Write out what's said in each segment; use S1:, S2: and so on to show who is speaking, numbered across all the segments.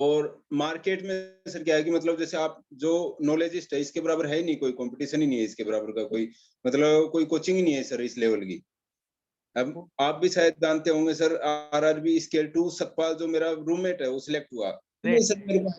S1: और मार्केट में सर क्या है कि मतलब जैसे आप जो नॉलेजिस्ट है इसके बराबर है ही नहीं, कोई कंपटीशन ही नहीं है इसके बराबर का, कोई मतलब कोई कोचिंग ही नहीं है सर इस लेवल की। अब आप भी शायद जानते होंगे सर, आरआरबी स्केल 2 सतपाल जो मेरा रूममेट है वो सिलेक्ट हुआ।
S2: Great.
S1: सर मेरे को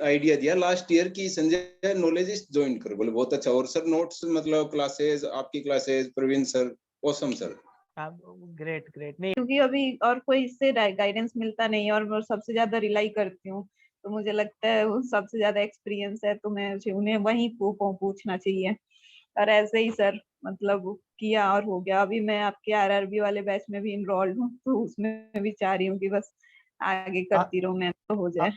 S1: आइडिया दिया लास्ट ईयर की संजय नॉलेजिस्ट ज्वाइन कर, बोले बहुत अच्छा। और सर नोट्स मतलब क्लासेस, आपकी classes, Praveen sir, awesome sir.
S2: Great great. नहीं
S3: क्योंकि अभी और कोई इससे गाइडेंस मिलता नहीं है और मैं सबसे ज्यादा रिलाई करती हूँ, तो मुझे लगता है वो सबसे ज्यादा एक्सपीरियंस है, तो मैं उन्हें वही पूछना चाहिए। और ऐसे ही सर मतलब किया और हो गया। अभी मैं आपके आरआरबी वाले बैच में भी इनरोल्ड हूँ, तो उसमें भी चाह रही हूँ कि बस आगे करती रहूं मैं, तो हो जाए।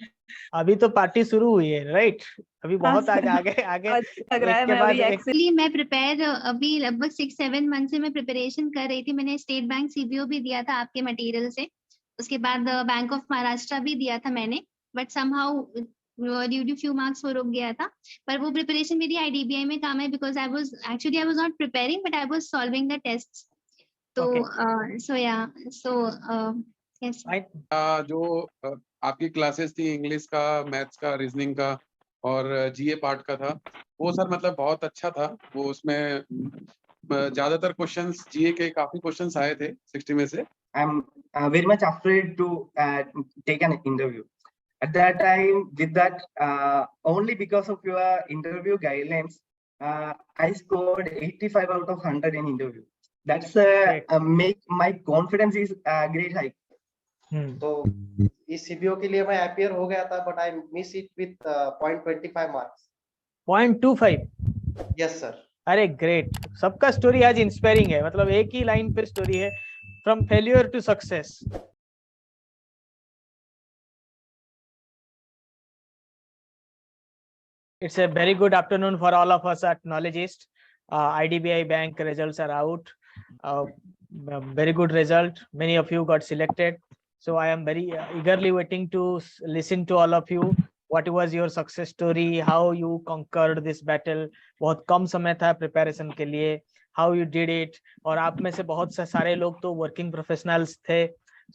S2: अभी तो पार्टी शुरू हुई है, राइट? अभी बहुत
S3: हाँ,
S2: आगे आगे आगे
S3: लग रहा है।
S2: एक के
S3: मैं
S2: बाद
S3: अभी
S2: एक।
S4: एक्चुअली मैं प्रिपेयर अभी लगभग 6-7 मंथ से मैं प्रिपरेशन कर रही थी। मैंने स्टेट बैंक सीबीओ भी दिया था आपके मटेरियल से, उसके बाद बैंक ऑफ महाराष्ट्र भी दिया था मैंने, but somehow due to few marks वो रुक गया था। पर वो प्रिपरेशन मेरी आईडीबीआई में काम है, because I was not preparing but I was solving the tests. तो यस
S5: जो आपकी क्लासेस थी इंग्लिश का, मैथ्स का, रीजनिंग का और जीए पार्ट का था, वो सर मतलब बहुत अच्छा था। वो उसमें ज्यादातर क्वेश्चंस जीए के काफी क्वेश्चंस आए थे 60 में से।
S6: I'm very much afraid to take an interview. At that time, with that, only because of your interview guidelines, I scored 85 out of 100 in interview. That's make my confidence is great high.
S7: तो इस CBO के लिए मैं appear हो गया था, but I miss it with 0.25 marks.
S2: 0.25?
S7: Yes sir.
S2: अरे great, सबका स्टोरी आज इंस्पायरिंग है, मतलब एक ही लाइन पे स्टोरी है, from failure to success. It's a very good afternoon for all of us at Knowledgeist. IDBI Bank results are out. Very good result. Many of you got selected. So I am very eagerly waiting to listen to all of you. What was your success story? How you conquered this battle? बहुत कम समय था preparation के लिए. How you did it? और आप में से बहुत से सारे लोग तो working professionals थे.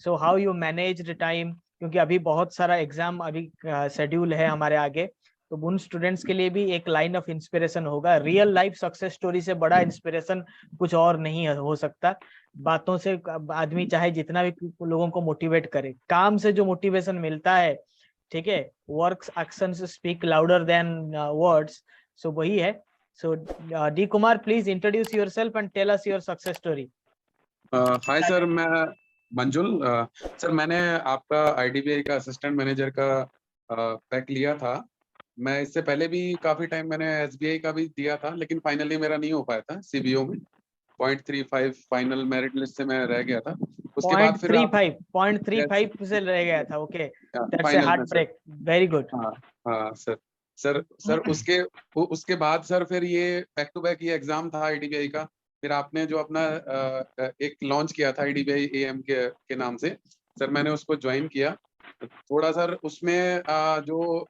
S2: So how you managed the time? क्योंकि अभी बहुत सारा एग्जाम अभी शेड्यूल है हमारे आगे, तो उन स्टूडेंट्स के लिए भी एक लाइन ऑफ इंस्पिरेशन होगा। रियल लाइफ सक्सेस स्टोरी से बड़ा इंस्पिरेशन कुछ और नहीं हो सकता। बातों से आदमी चाहे जितना भी लोगों को मोटिवेट करे, काम से जो मोटिवेशन मिलता है, ठीक है, works actions speak louder than words, so वही है। So D Kumar, please introduce yourself and tell us your success story.
S5: Hi sir, मैं मंजुल। सर मैंने आपका आईडीबीआई का असिस्टेंट मैनेजर का पैक लिया था। मैं इससे पहले भी काफी टाइम मैंने एसबीआई का भी दिया था, लेकिन फाइनली मेरा नहीं हो पाया था सीबीओ में। 0.35 फाइनल मेरिट लिस्ट से मैं रह गया था। उसके बाद फिर
S2: 0.35 से रह गया था। Okay, that's a heart break. Very good.
S5: हाँ सर उसके बाद सर फिर ये बैक टू बैक ये एग्जाम था आईडीबीआई का। फिर आपने जो अपना एक लॉन्च किया था आईडीबीआई एएम के नाम से, सर मैंने उसको ज्वाइन किया। थोड़ा सर उसमें जो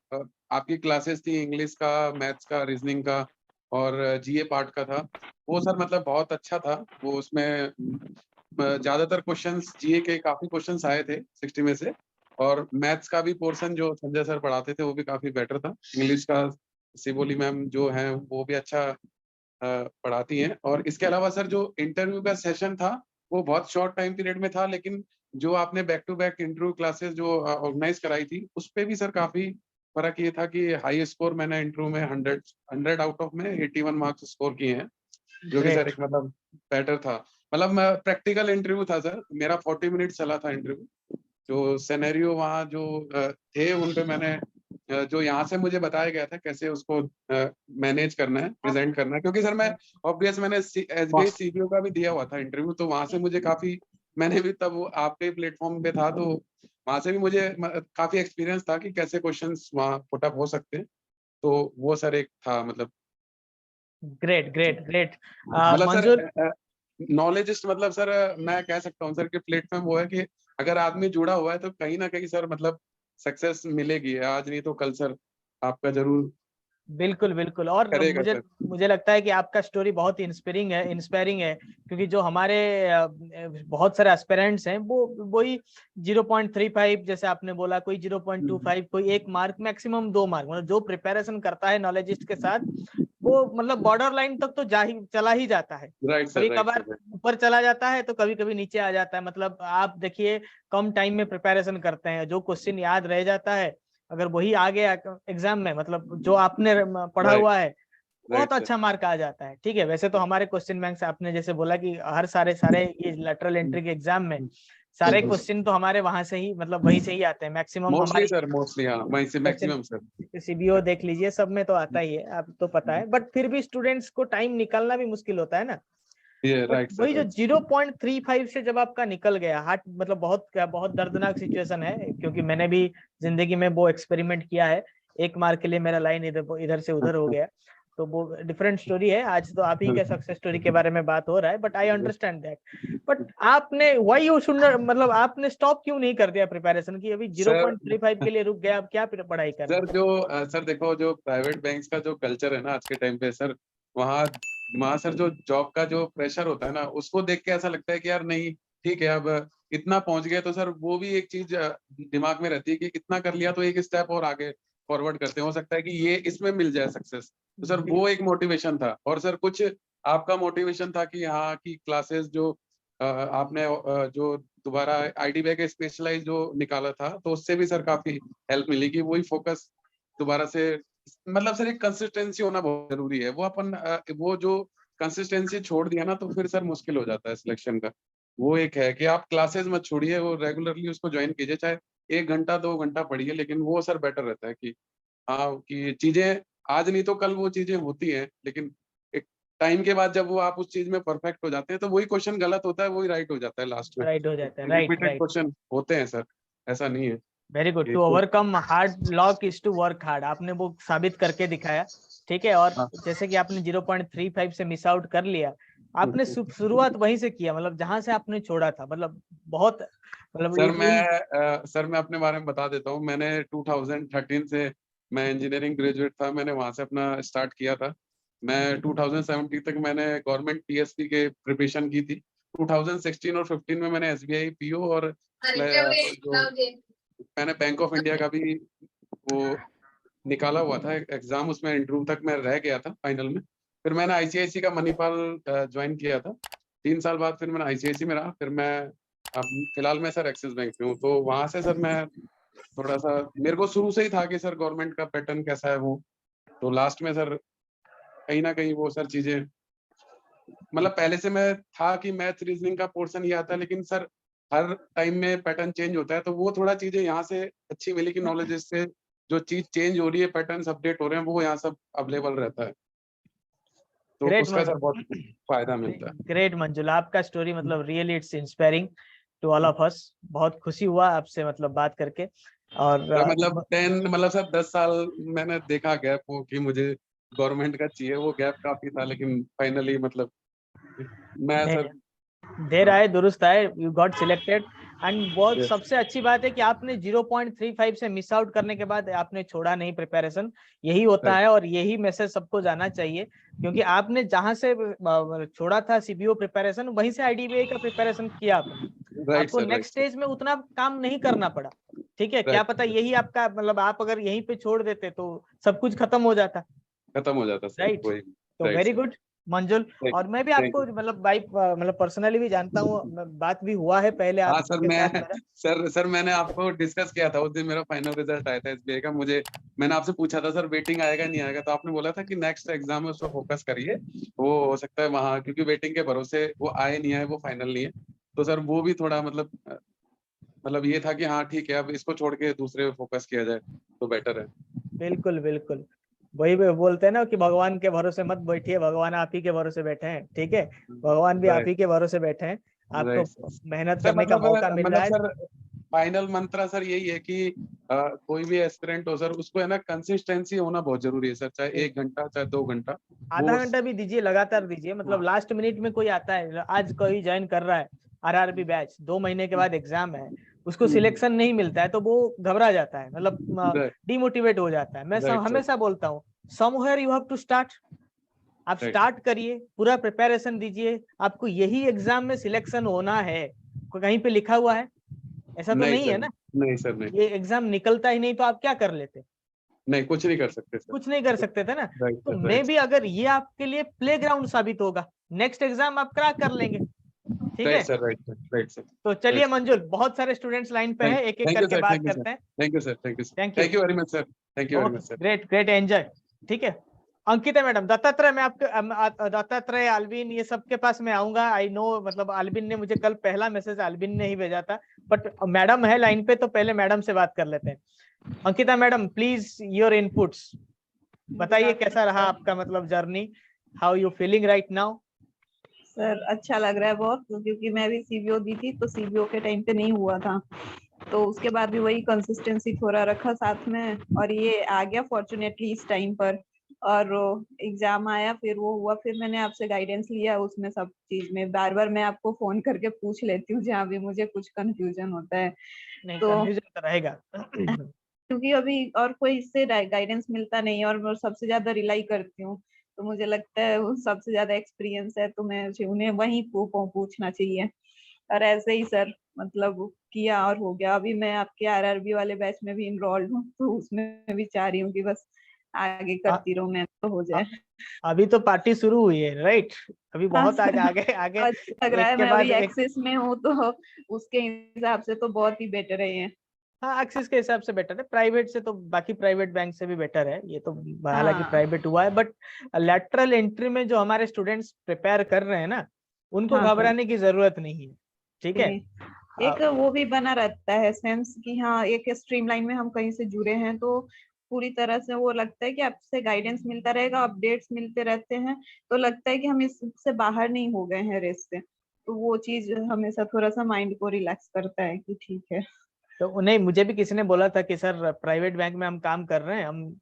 S5: आपकी क्लासेस थी इंग्लिश का, मैथ्स का, रीजनिंग का और जीए पार्ट का था, वो सर मतलब बहुत अच्छा था। वो उसमें ज्यादातर क्वेश्चंस जीए के काफी क्वेश्चंस आए थे 60 में से, और मैथ्स का भी पोर्शन जो संजय सर पढ़ाते थे वो भी काफी बेटर था। इंग्लिश का सिबोली मैम जो है वो भी अच्छा पढ़ाती हैं। और इसके अलावा सर जो इंटरव्यू का सेशन था वो बहुत शॉर्ट टाइम पीरियड में था, लेकिन जो आपने back to back interview classes जो ऑर्गेनाइज कराई थी उस पे भी सर काफी फर्क ये था कि हाई स्कोर मैंने इंटरव्यू में 100 आउट ऑफ में 81 मार्क्स स्कोर किए हैं, जो कि सर एक मतलब बेटर था। मतलब प्रैक्टिकल इंटरव्यू था सर, मेरा 40 मिनट चला था इंटरव्यू। जो सिनेरियो वहाँ जो थे उन पे मैंने जो यहाँ से मुझे बताया गया था कैसे उसको मैनेज करना है, प्रेजेंट करना है, क्योंकि सर मैं ऑब्वियस मैंने एसबीआई सीबीओ का भी दिया हुआ था इंटरव्यू, तो वहां से मुझे काफी, मैंने भी तब आपके प्लेटफॉर्म पे था, तो वहां से भी मुझे काफी एक्सपीरियंस था कि कैसे क्वेश्चंस वहाँ पुट अप हो सकते हैं। तो वो सर एक था मतलब
S2: ग्रेट ग्रेट ग्रेट।
S5: मतलब सर नॉलेजिस्ट, मतलब सर मैं कह सकता हूँ सर कि प्लेटफॉर्म वो है कि अगर आदमी जुड़ा हुआ है तो कहीं ना कहीं सर मतलब सक्सेस मिलेगी, आज नहीं तो कल सर आपका जरूर
S2: बिल्कुल बिल्कुल। और
S5: करेगा
S2: मुझे
S5: सर।
S2: मुझे लगता है कि आपका स्टोरी बहुत ही इंस्पायरिंग है, क्योंकि जो हमारे बहुत सारे एस्पिरेंट्स हैं वो वही 0.35 जैसे आपने बोला, कोई 0.25, कोई 1 मार्क, मैक्सिमम 2 मार्क, मतलब जो प्रिपरेशन करता है नॉलेजिस्ट के साथ वो मतलब बॉर्डर लाइन तक तो चला ही जाता है।
S5: राइट सर,
S2: कभी
S5: राइट
S2: कभार
S5: सर।
S2: ऊपर चला जाता है तो कभी कभी नीचे आ जाता है। मतलब आप देखिए कम टाइम में प्रिपरेशन करते हैं, जो क्वेश्चन याद रह जाता है अगर वही आ गया एग्जाम में, मतलब जो आपने पढ़ा
S5: राइट,
S2: हुआ है, बहुत
S5: राइट सर।
S2: अच्छा मार्क आ जाता है। ठीक है, वैसे तो हमारे क्वेश्चन बैंक से आपने जैसे बोला कि हर सारे ये लेटरल एंट्री के एग्जाम में सारे क्वेश्चन तो हमारे वहां से ही, मतलब वहीं से ही आते हैं मैक्सिमम।
S5: मोस्टली
S2: हमारी
S5: सर, मोस्टली हाँ, वहीं से मैक्सिमम सर।
S2: सीबीओ देख लीजिए, सब में तो आता ही है, आप तो पता है, बट फिर भी स्टूडेंट्स को टाइम निकालना भी मुश्किल होता है ना।
S5: ये
S2: बट
S5: राइट सर,
S2: वही जो
S5: राइट।
S2: 0.35 से जब आपका निकल गया हार्ट, मतलब बहुत दर्दनाक सिचुएशन है, क्योंकि मैंने भी जिंदगी में वो एक्सपेरिमेंट किया है। 1 मार्क के लिए मेरा लाइन इधर से उधर हो गया, तो वो डिफरेंट स्टोरी है। आज तो आप ही के सक्सेस स्टोरी के बारे में बात हो रहा है, but I understand that. But आपने व्हाई यू शुड, मतलब आपने स्टॉप क्यों नहीं कर दिया प्रिपरेशन की? अभी
S5: सर
S2: 0.35 के लिए रुक गया, आप क्या पढ़ाई कर रहे
S5: सर जो सर देखो, जो प्राइवेट बैंक्स का जो कल्चर है ना आज के टाइम पे सर, वहाँ वहाँ सर जो जॉब का जो प्रेशर होता है ना, उसको देख के ऐसा लगता है कि यार नहीं, ठीक है, अब इतना पहुंच गए तो सर वो भी एक चीज दिमाग में रहती है कि इतना कर लिया तो एक स्टेप और आगे फॉरवर्ड करते हैं, हो सकता है कि ये इसमें मिल जाए सक्सेस। तो सर वो एक मोटिवेशन था। और सर कुछ आपका मोटिवेशन था कि हाँ की क्लासेस जो आपने जो दोबारा आईडीबीआई के स्पेशलाइज जो निकाला था, तो उससे भी सर काफी हेल्प मिली कि वही फोकस दोबारा से, मतलब सर एक कंसिस्टेंसी होना बहुत जरूरी है। वो अपन वो जो कंसिस्टेंसी छोड़ दिया ना, तो फिर सर मुश्किल हो जाता है सिलेक्शन का। वो एक है कि आप क्लासेस मत छोड़िए, वो रेगुलरली उसको ज्वाइन कीजिए, चाहे 1 घंटा 2 घंटा पढ़िए, लेकिन वो सर बेटर रहता है कि हाँ कि चीजें आज नहीं तो कल वो चीजें होती हैं, लेकिन एक टाइम के बाद जब वो आप उस चीज में परफेक्ट हो जाते हैं, तो वही क्वेश्चन गलत होता है वही राइट हो जाता है लास्ट में।
S2: राइट हो जाता है, राइट
S5: रिपीटेड
S2: राइट।
S5: क्वेश्चन होते हैं सर, ऐसा नहीं है।
S2: Very good.
S5: ये
S2: टू
S5: तो-
S2: overcome hard luck is to work hard, आपने वो साबित करके दिखाया। ठीक है, और
S5: हाँ।
S2: जैसे कि आपने 0.35 से मिस आउट कर लिया, आपने शुरुआत वहीं से किया, मतलब जहां से आपने छोड़ा था, मतलब बहुत, मतलब
S5: सर मैं अपने बारे में बता देता हूँ। मैंने 2013 से मैं इंजीनियरिंग ग्रेजुएट था, मैंने वहां से अपना स्टार्ट किया था। मैं 2017 तक मैंने गवर्नमेंट पीएसपी के प्रिपरेशन की थी। 2016 और 15 में मैंने एसबीआई पीओ और जो मैंने बैंक ऑफ इंडिया का भी वो निकाला हुआ था एग्जाम, उसमें इंटरव्यू तक मैं रह गया था फाइनल में। फिर मैंने आईसीआईसी का मणिपाल ज्वाइन किया था। 3 साल बाद फिर मैंने आईसीआईसी में रहा। फिर मैं अब फिलहाल मैं सर एक्सिस बैंक में हूँ। तो वहां से सर मैं थोड़ा सा, मेरे को शुरू से ही था कि सर गवर्नमेंट का पैटर्न कैसा है वो, तो लास्ट में सर कहीं ना कहीं वो सर चीजें, मतलब पहले से मैं था कि मैथ रीजनिंग का पोर्शन ही आता है, लेकिन सर हर टाइम में पैटर्न चेंज होता है, तो वो थोड़ा चीजें यहाँ से अच्छी मिली कि नॉलेज से जो चीज चेंज हो रही है, पैटर्न्स अपडेट हो रहे हैं, वो यहाँ सब अवेलेबल रहता है, तो
S2: ग्रेट
S5: उसका सर बहुत फायदा मिलता है।
S2: ग्रेट मंजुला, आपका स्टोरी मतलब really it's inspiring to all of us. बहुत खुशी हुआ आपसे मतलब बात करके। और
S5: सर मतलब 10 साल मैंने देखा गैप वो कि मुझे गवर्नमेंट का चाहिए, वो गैप काफी था, लेकिन फाइनली मतलब मैं सर
S2: देर आए दुरुस्त आए, यू गॉट सिलेक्टेड। एंड बहुत
S5: yes,
S2: सबसे अच्छी बात है कि आपने 0.35 से मिस आउट करने के बाद आपने छोड़ा नहीं प्रिपरेशन। यही होता है, और यही मैसेज सबको जाना चाहिए, क्योंकि आपने जहां से छोड़ा था सीबीओ प्रिपरेशन, वहीं से आईडीबीआई का प्रिपरेशन किया आपने।
S5: राइट
S2: आपको
S5: सर, राइट
S2: नेक्स्ट स्टेज में उतना काम नहीं करना पड़ा। ठीक है, क्या
S5: राइट,
S2: पता यही आपका, मतलब आप अगर यहीं पे छोड़ देते तो सब कुछ खत्म हो जाता।
S5: खत्म हो जाता सर
S2: राइट,
S5: वही।
S2: तो
S5: राइट
S2: वेरी
S5: सर,
S2: गुड मंजुल। और मैं भी
S5: थैंक
S2: आपको
S5: यू।
S2: मतलब मतलब पर्सनली भी जानता हूँ, बात भी हुआ है पहले
S5: हाँ सर,
S2: आपके
S5: मैं
S2: साथ मेरा।
S5: सर मैंने आपको डिस्कस किया था उस दिन, मेरा फाइनल रिजल्ट आया था एसबीआई का। मुझे मैंने आपसे पूछा था सर वेटिंग आएगा नहीं आएगा, तो आपने बोला था कि नेक्स्ट एग्जाम है उस पर फोकस करिए, वो हो सकता है वहाँ, क्योंकि वेटिंग के भरोसे वो आए नहीं आए वो फाइनल नहीं है। तो सर वो भी थोड़ा मतलब ये था कि हाँ ठीक है, अब इसको छोड़ के दूसरे पे फोकस किया जाए तो बेटर है।
S2: बिल्कुल बिल्कुल, वही बोलते हैं ना कि भगवान के भरोसे मत बैठिए, भगवान आप ही के भरोसे बैठे हैं। ठीक है, भगवान भी आप
S5: राइट,
S2: ही के भरोसे बैठे हैं। आपको
S5: राइट सर।
S2: मेहनत
S5: सर
S2: करने का मौका मिल रहा
S5: मतलब
S2: है।
S5: सर फाइनल मंत्र सर यही है कि कोई भी एस्पिरेंट हो सर, उसको है ना कंसिस्टेंसी होना बहुत जरूरी है सर, चाहे 1 घंटा चाहे 2 घंटा
S2: आधा
S5: वो।
S2: घंटा भी दीजिए, लगातार दीजिए। मतलब लास्ट मिनट में कोई आता है, आज कोई ज्वाइन कर रहा है आरआरबी बैच, 2 महीने के बाद एग्जाम है, उसको सिलेक्शन नहीं मिलता है तो वो घबरा जाता है, मतलब
S5: राइट,
S2: डिमोटिवेट हो जाता है। मैं
S5: राइट सर,
S2: हमेशा बोलता हूँ somewhere you have to start. आप
S5: Right.
S2: स्टार्ट करिए, पूरा प्रिपरेशन दीजिए, आपको यही एग्जाम में सिलेक्शन होना है, कहीं पे लिखा हुआ है? ऐसा तो नहीं है
S5: सर,
S2: ना?
S5: नहीं सर, नहीं
S2: ये एग्जाम निकलता ही नहीं तो आप क्या कर लेते?
S5: नहीं, कुछ नहीं कर सकते सर।
S2: कुछ नहीं कर सकते थे ना।
S5: राइट
S2: तो
S5: सर,
S2: मे
S5: राइट
S2: भी अगर ये आपके लिए प्लेग्राउंड साबित होगा, नेक्स्ट एग्जाम आप क्रैक कर लेंगे। ठीक है,
S5: right sir, right sir, right sir.
S2: तो चलिए मंजुल, बहुत सारे स्टूडेंट्स लाइन पे हैं, एक एक
S5: थैंक यू
S2: करके
S5: सर,
S2: बात
S5: थैंक यू सर,
S2: करते हैं।
S5: Thank you sir, thank you sir,
S2: Thank you.
S5: Thank you very much sir, thank you very much sir.
S2: Great great, enjoy. ठीक है, अंकिता मैडम, दत्तात्रेय, मैं आपके दत्तात्रेय, अल्विन, ये सबके पास मैं आऊंगा। आई नो, मतलब अल्विन ने मुझे कल पहला मैसेज अल्विन ने ही भेजा था, बट मैडम है लाइन पे तो पहले मैडम से बात कर लेते हैं। Ankita madam, please your inputs, बताइए कैसा रहा आपका मतलब journey, how you feeling right now?
S3: Sir अच्छा लग रहा है बहुत, क्योंकि मैं भी सीबीओ दी थी तो सीबीओ के टाइम पे नहीं हुआ था, तो उसके बाद भी वही कंसिस्टेंसी थोड़ा रखा साथ में, और ये आ गया फॉर्चुनेटली इस टाइम पर, और एग्जाम आया, फिर वो हुआ, फिर मैंने आपसे गाइडेंस लिया उसमें, सब चीज में बार बार मैं आपको फोन करके पूछ लेती हूँ जहाँ भी मुझे कुछ कंफ्यूजन होता है।
S2: नहीं,
S3: तो
S2: कंफ्यूजन तो रहेगा।
S3: क्योंकि अभी और कोई इससे गाइडेंस मिलता नहीं है, और मैं सबसे ज्यादा रिलाई करती हूँ, तो मुझे लगता है वो सबसे ज्यादा एक्सपीरियंस है, तो मैं उन्हें वही पूछना चाहिए। और ऐसे ही सर, मतलब किया और हो गया। अभी मैं आपके आरआरबी वाले बैच में भी इनरोल्ड हूँ, तो उसमें भी चाह रही हूँ कि बस आगे करती रहूं मैं, तो हो जाए।
S2: अभी तो पार्टी शुरू हुई है, राइट? अभी
S3: हाँ
S2: बहुत
S3: सर,
S2: आगे आगे
S3: अच्छा लग रहा
S2: एक
S3: है।
S2: के
S3: मैं
S2: बाद
S3: अभी
S2: एक।
S3: एक्सेस में हूँ, तो उसके हिसाब से तो बहुत ही बेटर है ये।
S2: हाँ, एक्सिस के हिसाब से बेटर है, प्राइवेट से तो, बाकी प्राइवेट बैंक से भी बेटर है ये तो, हालांकि
S3: हाँ
S2: प्राइवेट हुआ है, बट लैटरल एंट्री में जो हमारे स्टूडेंट्स प्रिपेयर कर रहे हैं ना, उनको
S3: हाँ सर,
S2: घबराने की जरूरत नहीं है। ठीक है,
S3: एक वो भी बना रहता है सेंस कि हाँ, एक स्ट्रीमलाइन में हम कहीं से जुड़े हैं, तो पूरी तरह से वो लगता है कि आपसे गाइडेंस मिलता रहेगा, अपडेट्स मिलते रहते हैं, तो लगता है कि हम इससे बाहर नहीं हो गए हैं रेस से, तो वो चीज हमेशा थोड़ा सा माइंड को रिलैक्स करता है कि ठीक है।
S2: तो नहीं, मुझे भी किसी ने बोला था कि सर प्राइवेट बैंक में हम काम कर रहे हैं, हम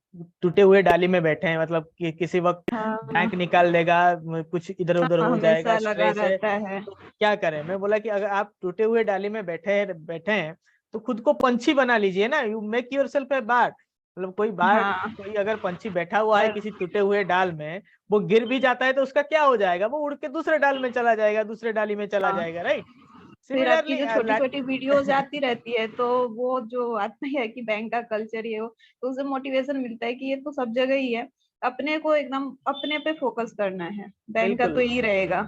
S2: टूटे हुए डाली में बैठे हैं, मतलब कि किसी वक्त
S3: हाँ
S2: बैंक निकाल देगा, कुछ इधर उधर
S3: हाँ,
S2: हो जाएगा,
S3: हमेशा लगा
S2: स्ट्रेस है,
S3: रहता है।
S2: तो क्या करें? मैं बोला कि अगर आप टूटे हुए डाली में बैठे हैं तो खुद को पंछी बना लीजिए ना, you make yourself A bird. मतलब
S3: हाँ
S2: कोई अगर पंछी बैठा हुआ है
S3: और
S2: किसी टूटे हुए डाल में, वो गिर भी जाता है तो उसका क्या हो जाएगा? वो उड़ के दूसरे डाल में चला जाएगा, दूसरे डाली में चला
S3: हाँ,
S2: जाएगा, राइट?
S3: फिर आपकी
S2: सिमिलरली
S3: जो छोटी छोटी वीडियोस आती रहती है, तो वो जो आता है कि बैंक का कल्चर ये हो, तो उससे मोटिवेशन मिलता है कि ये तो सब जगह ही है, अपने को एकदम अपने पे फोकस करना है, बैंक का तो
S2: बिल्कुल
S3: यही रहेगा।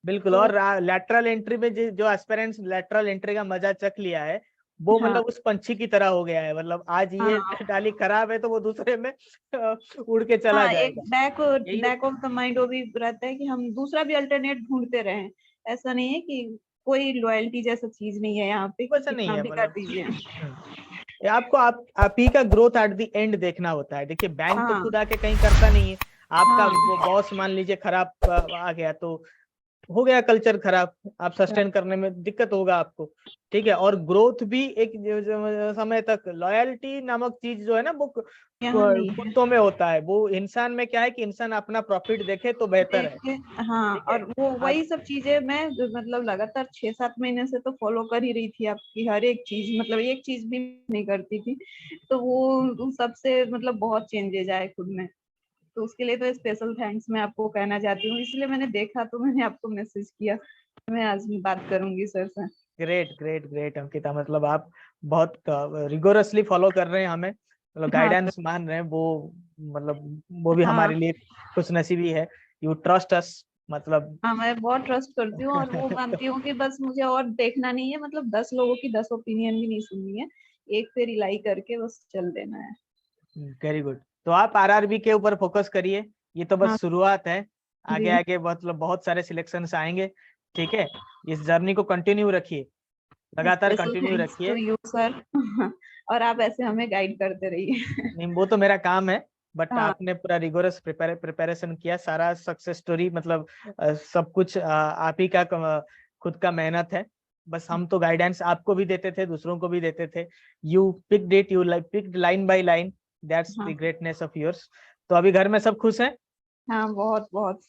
S2: बिल्कुल।
S3: तो
S2: और लैटरल एंट्री में जो एस्पिरेंट्स लैटरल एंट्री का मजा चख लिया है, वो
S3: हाँ
S2: मतलब उस पंछी की तरह हो गया है, मतलब आज ये
S3: हाँ
S2: डाली खराब है तो वो दूसरे में उड़ के चला
S3: हाँ, एक
S2: जाएगा। यही
S3: बैक ऑफ द माइंड वो भी रहता है कि हम दूसरा भी अल्टरनेट ढूंढते रहें। ऐसा नहीं है कि कोई लॉयल्टी जैसा चीज नहीं है यहाँ पे कि
S2: वैसा नहीं
S3: कितना
S2: है,
S3: भी कर
S2: मतलब
S3: दीजिए।
S2: ये आपको आप ही का ग्रोथ एट द एंड देखना होता है। देखिए, बैंक तो
S3: हाँ
S2: खुद आके कहीं करता नहीं है। आपका
S3: हाँ
S2: वो बॉस मान लीजिए खराब आ गया तो हो गया कल्चर खराब, आप सस्टेन करने में दिक्कत होगा आपको। ठीक है, और ग्रोथ भी एक समय तक, लॉयल्टी नामक चीज जो है ना, वो
S3: यहाँ नहीं है।
S2: कुत्तों में होता है, वो इंसान में क्या है कि इंसान अपना प्रॉफिट देखे तो बेहतर है।
S3: देखे, हाँ,
S2: ठीक है,
S3: और वो
S2: आप
S3: वही सब चीजें मैं मतलब लगातार 6-7 महीने से तो फॉलो कर ही रही थी, आपकी हर एक चीज, मतलब एक चीज भी नहीं करती थी, तो वो उन सबसे मतलब बहुत चेंजेज आए खुद में, तो उसके लिए तो स्पेशल थैंक्स मैं आपको कहना चाहती हूँ, इसलिए मैंने देखा तो मैंने आपको मैसेज किया, मैं आज बात करूंगी सर से।
S2: ग्रेट ग्रेट ग्रेट अंकिता, मतलब आप बहुत रिगोरसली फॉलो कर रहे हैं हमें, मतलब
S3: हाँ
S2: गाइडेंस मान रहे हैं वो, मतलब वो भी
S3: हाँ
S2: हमारे लिए खुश नसीबी है। यू ट्रस्ट अस, मतलब
S3: हाँ, मैं बहुत ट्रस्ट करती हूँ, और वो मानती हूँ कि बस मुझे और देखना नहीं है, मतलब 10 लोगों की 10 ओपिनियन भी नहीं सुननी है, एक पे रिलाई करके बस चल देना है।
S2: Very good. तो आप आरआरबी के ऊपर फोकस करिए, ये तो बस
S3: हाँ
S2: शुरुआत है, आगे
S3: जी,
S2: आगे मतलब बहुत सारे सिलेक्शंस आएंगे। ठीक है, इस जर्नी को कंटिन्यू रखिए, लगातार
S3: स्पेशल
S2: कंटिन्यू
S3: थैंक्स टू
S2: रखिए।
S3: You sir. और आप ऐसे हमें गाइड करते रहिए।
S2: नहीं, वो तो मेरा काम है, बट
S3: हाँ
S2: आपने पूरा रिगोरस प्रिपरेशन किया, सारा सक्सेस स्टोरी, मतलब सब कुछ आप ही का खुद का मेहनत है। बस हम तो गाइडेंस आपको भी देते थे, दूसरों को भी देते थे। You picked it, you picked line by line, that's
S3: हाँ
S2: द ग्रेटनेस ऑफ योर्स। तो अभी घर में सब खुश हैं,
S3: हाँ, बहुत बहुत।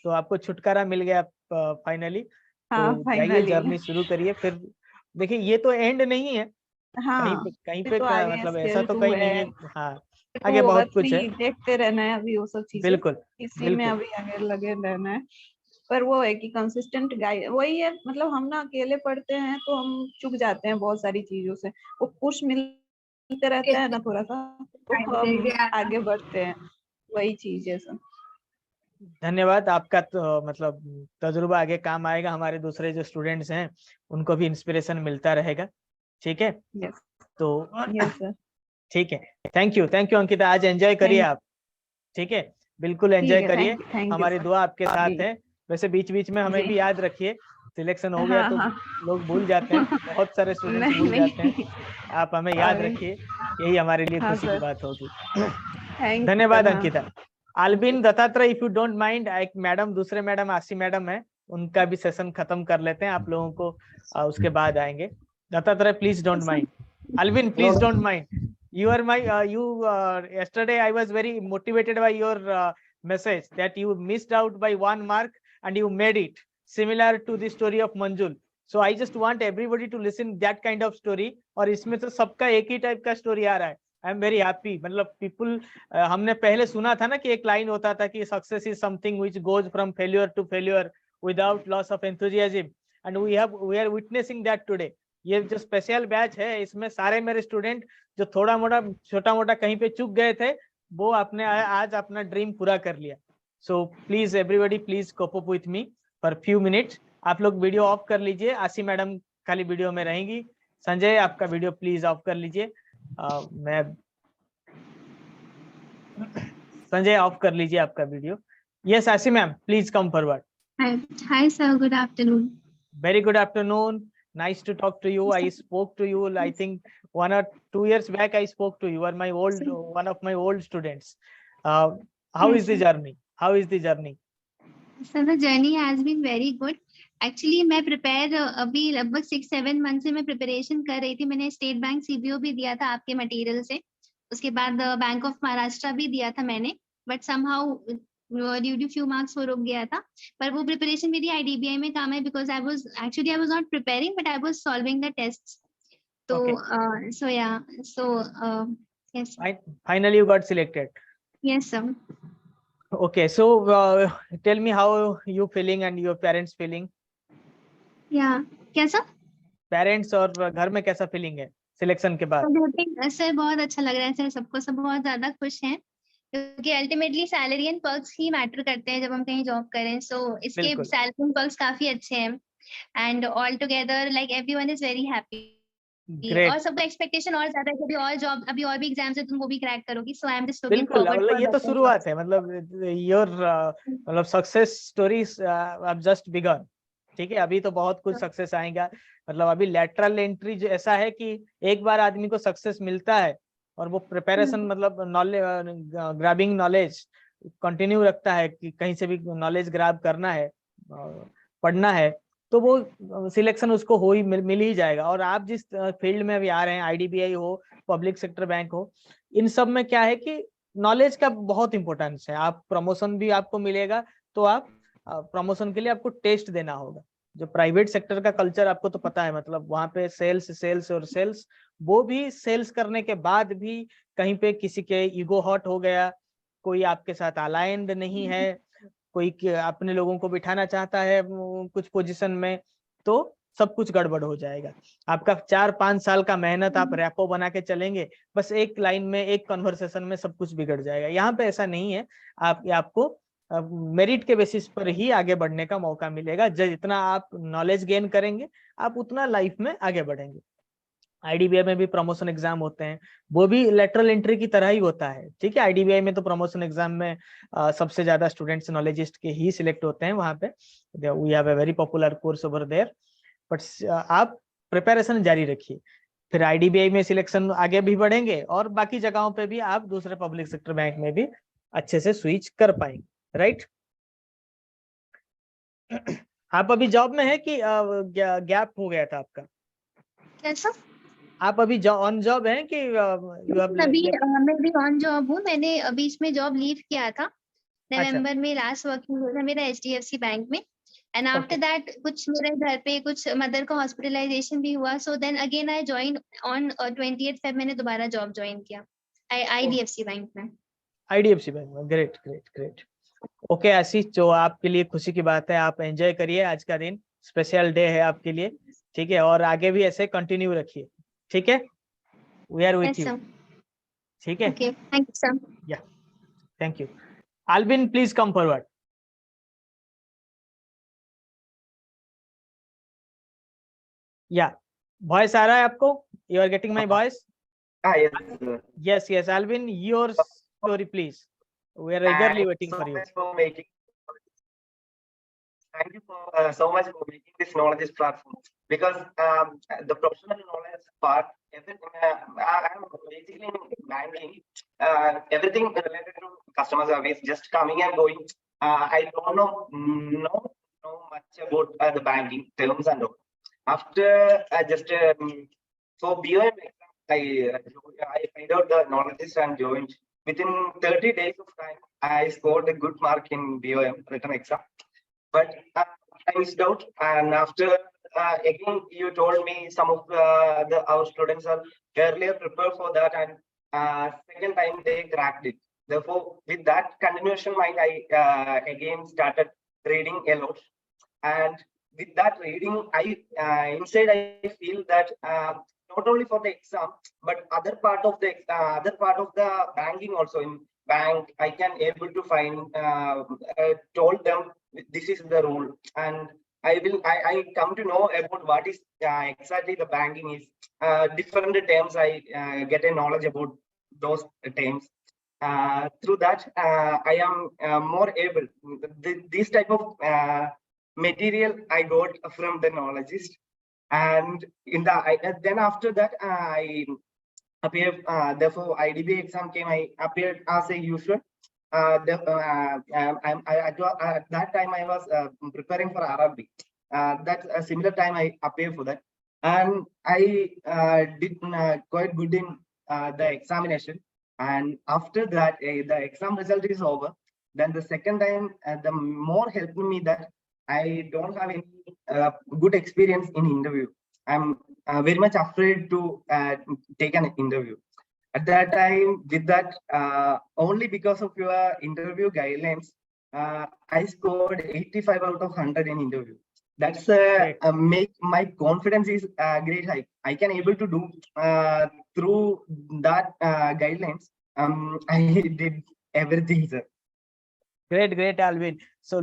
S2: तो आपको छुटकारा मिल गया फाइनली। तो
S3: हाँ
S2: जाइए,
S3: फाइनली।
S2: जर्नी शुरू करिए। फिर देखिए, ये तो एंड नहीं है,
S3: हाँ
S2: कहीं
S3: फिर
S2: पे
S3: तो आगे
S2: मतलब ऐसा
S3: स्केल
S2: तो
S3: 2
S2: कहीं नहीं
S3: है,
S2: है। हाँ,
S3: फिर
S2: आगे
S3: 2 होगा,
S2: बहुत कुछ है।
S3: 3 देखते रहना है अभी वो सब चीजें,
S2: बिल्कुल
S3: इसी में
S2: बिल्कुल।
S3: अभी आगे लगे रहना है। पर वो है कि कंसिस्टेंट गाइड वही है, मतलब हम ना अकेले पढ़ते हैं तो हम चूक जाते हैं बहुत सारी चीजों से, वो पुश मिलते रहता है ना थोड़ा सा, तो हम आगे बढ़ते हैं, वही चीज है सब।
S2: धन्यवाद आपका, तो मतलब तजुर्बा आगे काम आएगा, हमारे दूसरे जो स्टूडेंट्स हैं उनको भी इंस्पिरेशन मिलता रहेगा। ठीक है,
S3: यस
S2: तो
S3: यस सर,
S2: ठीक है। थैंक यू अंकिता, आज एंजॉय करिए
S3: थैंक
S2: आप। ठीक है, बिल्कुल
S3: ठीक
S2: एंजॉय
S3: है,
S2: करिए,
S3: थैंक यू
S2: हमारी
S3: सर।
S2: दुआ आपके साथ
S3: जी
S2: है। वैसे बीच बीच में हमें
S3: जी
S2: भी याद रखिए, सिलेक्शन हो गया
S3: हाँ
S2: तो
S3: हाँ
S2: लोग भूल जाते हैं, बहुत सारे स्टूडेंट्स
S3: नहीं
S2: भूल जाते हैं।
S3: नहीं
S2: आप हमें याद
S3: अरे
S2: रखिए, यही हमारे लिए
S3: हाँ
S2: खुशी की
S3: सर,
S2: बात होगी।
S3: थैंक यू
S2: धन्यवाद
S3: सर, हाँ
S2: Ankita. Albin Dattatreya, if you don't mind, एक मैडम, दूसरे मैडम आशी मैडम है, उनका भी सेशन खत्म कर लेते हैं, आप लोगों को उसके बाद आएंगे। Dattatreya please don't mind, Alvin, please don't mind. You are my, yesterday I was very motivated by your message that you missed out by 1 mark and you made it similar to the story of Manjul. So I just want everybody to listen that kind of story. और इसमें तो सबका एक ही type का story आ रहा है। I am very happy, मतलब people, हमने पहले सुना था ना कि एक लाइन होता था कि success is something which goes from failure to failure without loss of enthusiasm, and we are witnessing that today. ये जो स्पेशल बैच है, इसमें सारे मेरे स्टूडेंट जो थोड़ा मोटा छोटा मोटा कहीं पे चूक गए थे, वो आपने आज अपना ड्रीम पूरा कर लिया। So please everybody, please cope up with me for few minutes. आप लोग वीडियो ऑफ कर लीजिए, आशी मैडम खाली वीडियो में रहेंगी। संजय, आपका वीडियो प्लीज ऑफ कर लीजिए। मैं संजय ऑफ कर लीजिए आपका वीडियो। यस आशी ma'am, please come forward.
S4: Hi, sir. Good afternoon.
S2: Very good afternoon. Nice to talk to you. I spoke to you, I think 1 or 2 years back. I spoke to you. You are my one of my old students. How
S4: Yes,
S2: is the
S4: sir.
S2: journey? How is the journey?
S4: So the journey has been very good. Actually मैं prepare अभी लगभग 6-7 month से मैं preparation कर रही थी। मैंने state bank CBO भी दिया था आपके मटेरियल से, उसके बाद बैंक ऑफ महाराष्ट्र भी दिया था मैंने, but somehow due to few marks वो रुक गया था। पर वो प्रिपरेशन मेरी आईडीबीआई में काम है, because I was not preparing but I was solving the tests. तो
S2: Okay.
S4: Yes
S2: Finally, you got selected.
S4: Yes sir.
S2: Okay. So tell me how you feeling and your parents feeling.
S4: या कैसा?
S2: Parents और घर में कैसा feeling है selection के बाद?
S4: सर बहुत अच्छा लग रहा है सर, सबको, सब बहुत ज्यादा खुश हैं, क्योंकि ultimately salary and perks he matter करते हैं जब हम कहीं जॉब करें। सो इसके
S2: बिल्कुल।
S4: सैलरी एंड पर्क्स काफी अच्छे हैं, and all together like everyone is very happy.
S2: Great.
S4: और सबका एक्सपेक्टेशन और ज्यादा है कि अभी और जॉब, अभी और भी एग्जाम्स है, तुम वो भी क्रैक करोगी। सो आई एम जस्ट लुकिंग
S2: बिल्कुल,
S4: फॉरवर्ड
S2: मतलब
S4: फॉर
S2: ये तो
S4: बेटर
S2: शुरुआत है, मतलब योर मतलब सक्सेस स्टोरीज अब जस्ट बिगन। ठीक है, अभी तो बहुत कुछ सक्सेस आएगा। मतलब अभी लेटरल एंट्री जो ऐसा है कि एक बार आदमी को सक्सेस मिलता है और वो प्रिपरेशन, मतलब नॉलेज ग्रैबिंग नॉलेज कंटिन्यू रखता है कि कहीं से भी नॉलेज ग्रैब करना है, पढ़ना है, तो वो सिलेक्शन उसको हो ही मिल ही जाएगा। और आप जिस फील्ड में अभी आ रहे हैं, आईडीबीआई हो, पब्लिक सेक्टर बैंक हो, इन सब में क्या है कि नॉलेज का बहुत इंपॉर्टेंस है। आप प्रमोशन भी आपको मिलेगा, तो आप प्रमोशन के लिए आपको टेस्ट देना होगा। जो प्राइवेट सेक्टर का कल्चर आपको तो पता है, मतलब वहां पे सेल्स सेल्स और सेल्स, वो भी सेल्स करने के बाद भी कहीं पे किसी के ईगो हर्ट हो गया, कोई आपके साथ अलाइंड नहीं है, कोई अपने लोगों को बिठाना चाहता है कुछ पोजीशन में, तो सब कुछ गड़बड़ हो जाएगा। आपका 4-5 साल का मेहनत आप रैपो बना के चलेंगे, बस एक लाइन में, एक कन्वर्सेशन में सब कुछ बिगड़ जाएगा। यहाँ पे ऐसा नहीं है, आपको मेरिट के बेसिस पर ही आगे बढ़ने का मौका मिलेगा। जितना आप नॉलेज गेन करेंगे, आप उतना लाइफ में आगे बढ़ेंगे। आईडीबीआई में भी प्रमोशन एग्जाम होते हैं, वो भी लेटरल एंट्री की तरह ही होता है। ठीक है, आईडीबीआई में तो प्रमोशन एग्जाम में सबसे ज्यादा स्टूडेंट्स नॉलेजिस्ट के ही सिलेक्ट होते हैं वहां पे। We have a very popular course over there, but आप प्रिपरेशन जारी रखिए, फिर आईडीबीआई में सिलेक्शन आगे भी बढ़ेंगे और बाकी जगहों पे भी आप दूसरे पब्लिक सेक्टर बैंक में भी अच्छे से स्विच कर पाएंगे। राइट? आप अभी जॉब में है कि गैप हो गया था आपका?
S4: कैसा?
S2: आप अभी ऑन जॉब हैं कि
S4: अभी मैं भी ऑन जॉब हूँ। मैंने बीच में जॉब लीव किया था,
S2: अच्छा।
S4: नवंबर में लास्ट वर्किंग डे था मेरा एचडीएफसी बैंक में। And after that, कुछ मेरे घर पे कुछ मदर का हॉस्पिटलाइजेशन भी हुआ. So then again I joined on 28th Feb मैंने दोबारा जॉब ज्वाइन किया IDFC बैंक में.
S2: IDFC बैंक में. Great great great. ओके आशीष, जो आपके लिए खुशी की बात है, आप एंजॉय करिए आज का दिन, स्पेशल डे है आपके लिए, ठीक है, और आगे भी ऐसे कंटिन्यू रखिए, ठीक है. वी आर विथ यू, ठीक है.
S4: Okay, thank you, sir.
S2: Yeah, thank you. Alvin, please come forward. Yeah, voice आ रहा है आपको? You are getting my voice?
S6: Yes, sir.
S2: Yes, yes, Alvin, your story, please. We are eagerly waiting
S6: so
S2: for you.
S6: much for making. Thank you for so much for making this knowledge platform, because the professional knowledge part, everything, I'm basically in banking, everything related to customer service, just coming and going. I don't know much about the banking terms and all. After just for BOM exam, I find out the knowledge and joined. Within 30 days of time, I scored a good mark in BOM written exam. But I missed out, and after again you told me some of our students are earlier prepared for that, and second time they cracked it. Therefore, with that continuation mind, I again started reading a lot, and with that reading, I inside I feel that not only for the exam, but other part of the banking also. In bank, I can able to find told them this is the rule, and I come to know about what is exactly the banking is. Different terms, I get a knowledge about those terms. Through that, I am more able. This type of material I got from the knowledgeist, and then after that I appeared. Therefore, IDB exam came. I appeared as a usual. At that time I was preparing for RRB. That's a similar time I appeared for that, and I did quite good in the examination. And after that, the exam result is over. Then the second time, the more helped me that I don't have any good experience in interview. I'm very much afraid to take an interview. At that time, with that, only because of your interview guidelines, I scored 85 out of 100 in interview. That's make my confidence is great high. I can able to do through that guidelines. I did everything, sir.
S2: Great, Alvin. So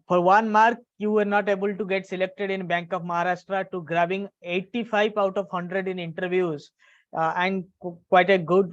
S2: for 1 mark, you were not able to get selected in Bank of Maharashtra to grabbing 85 out of 100 in interviews, and quite a good.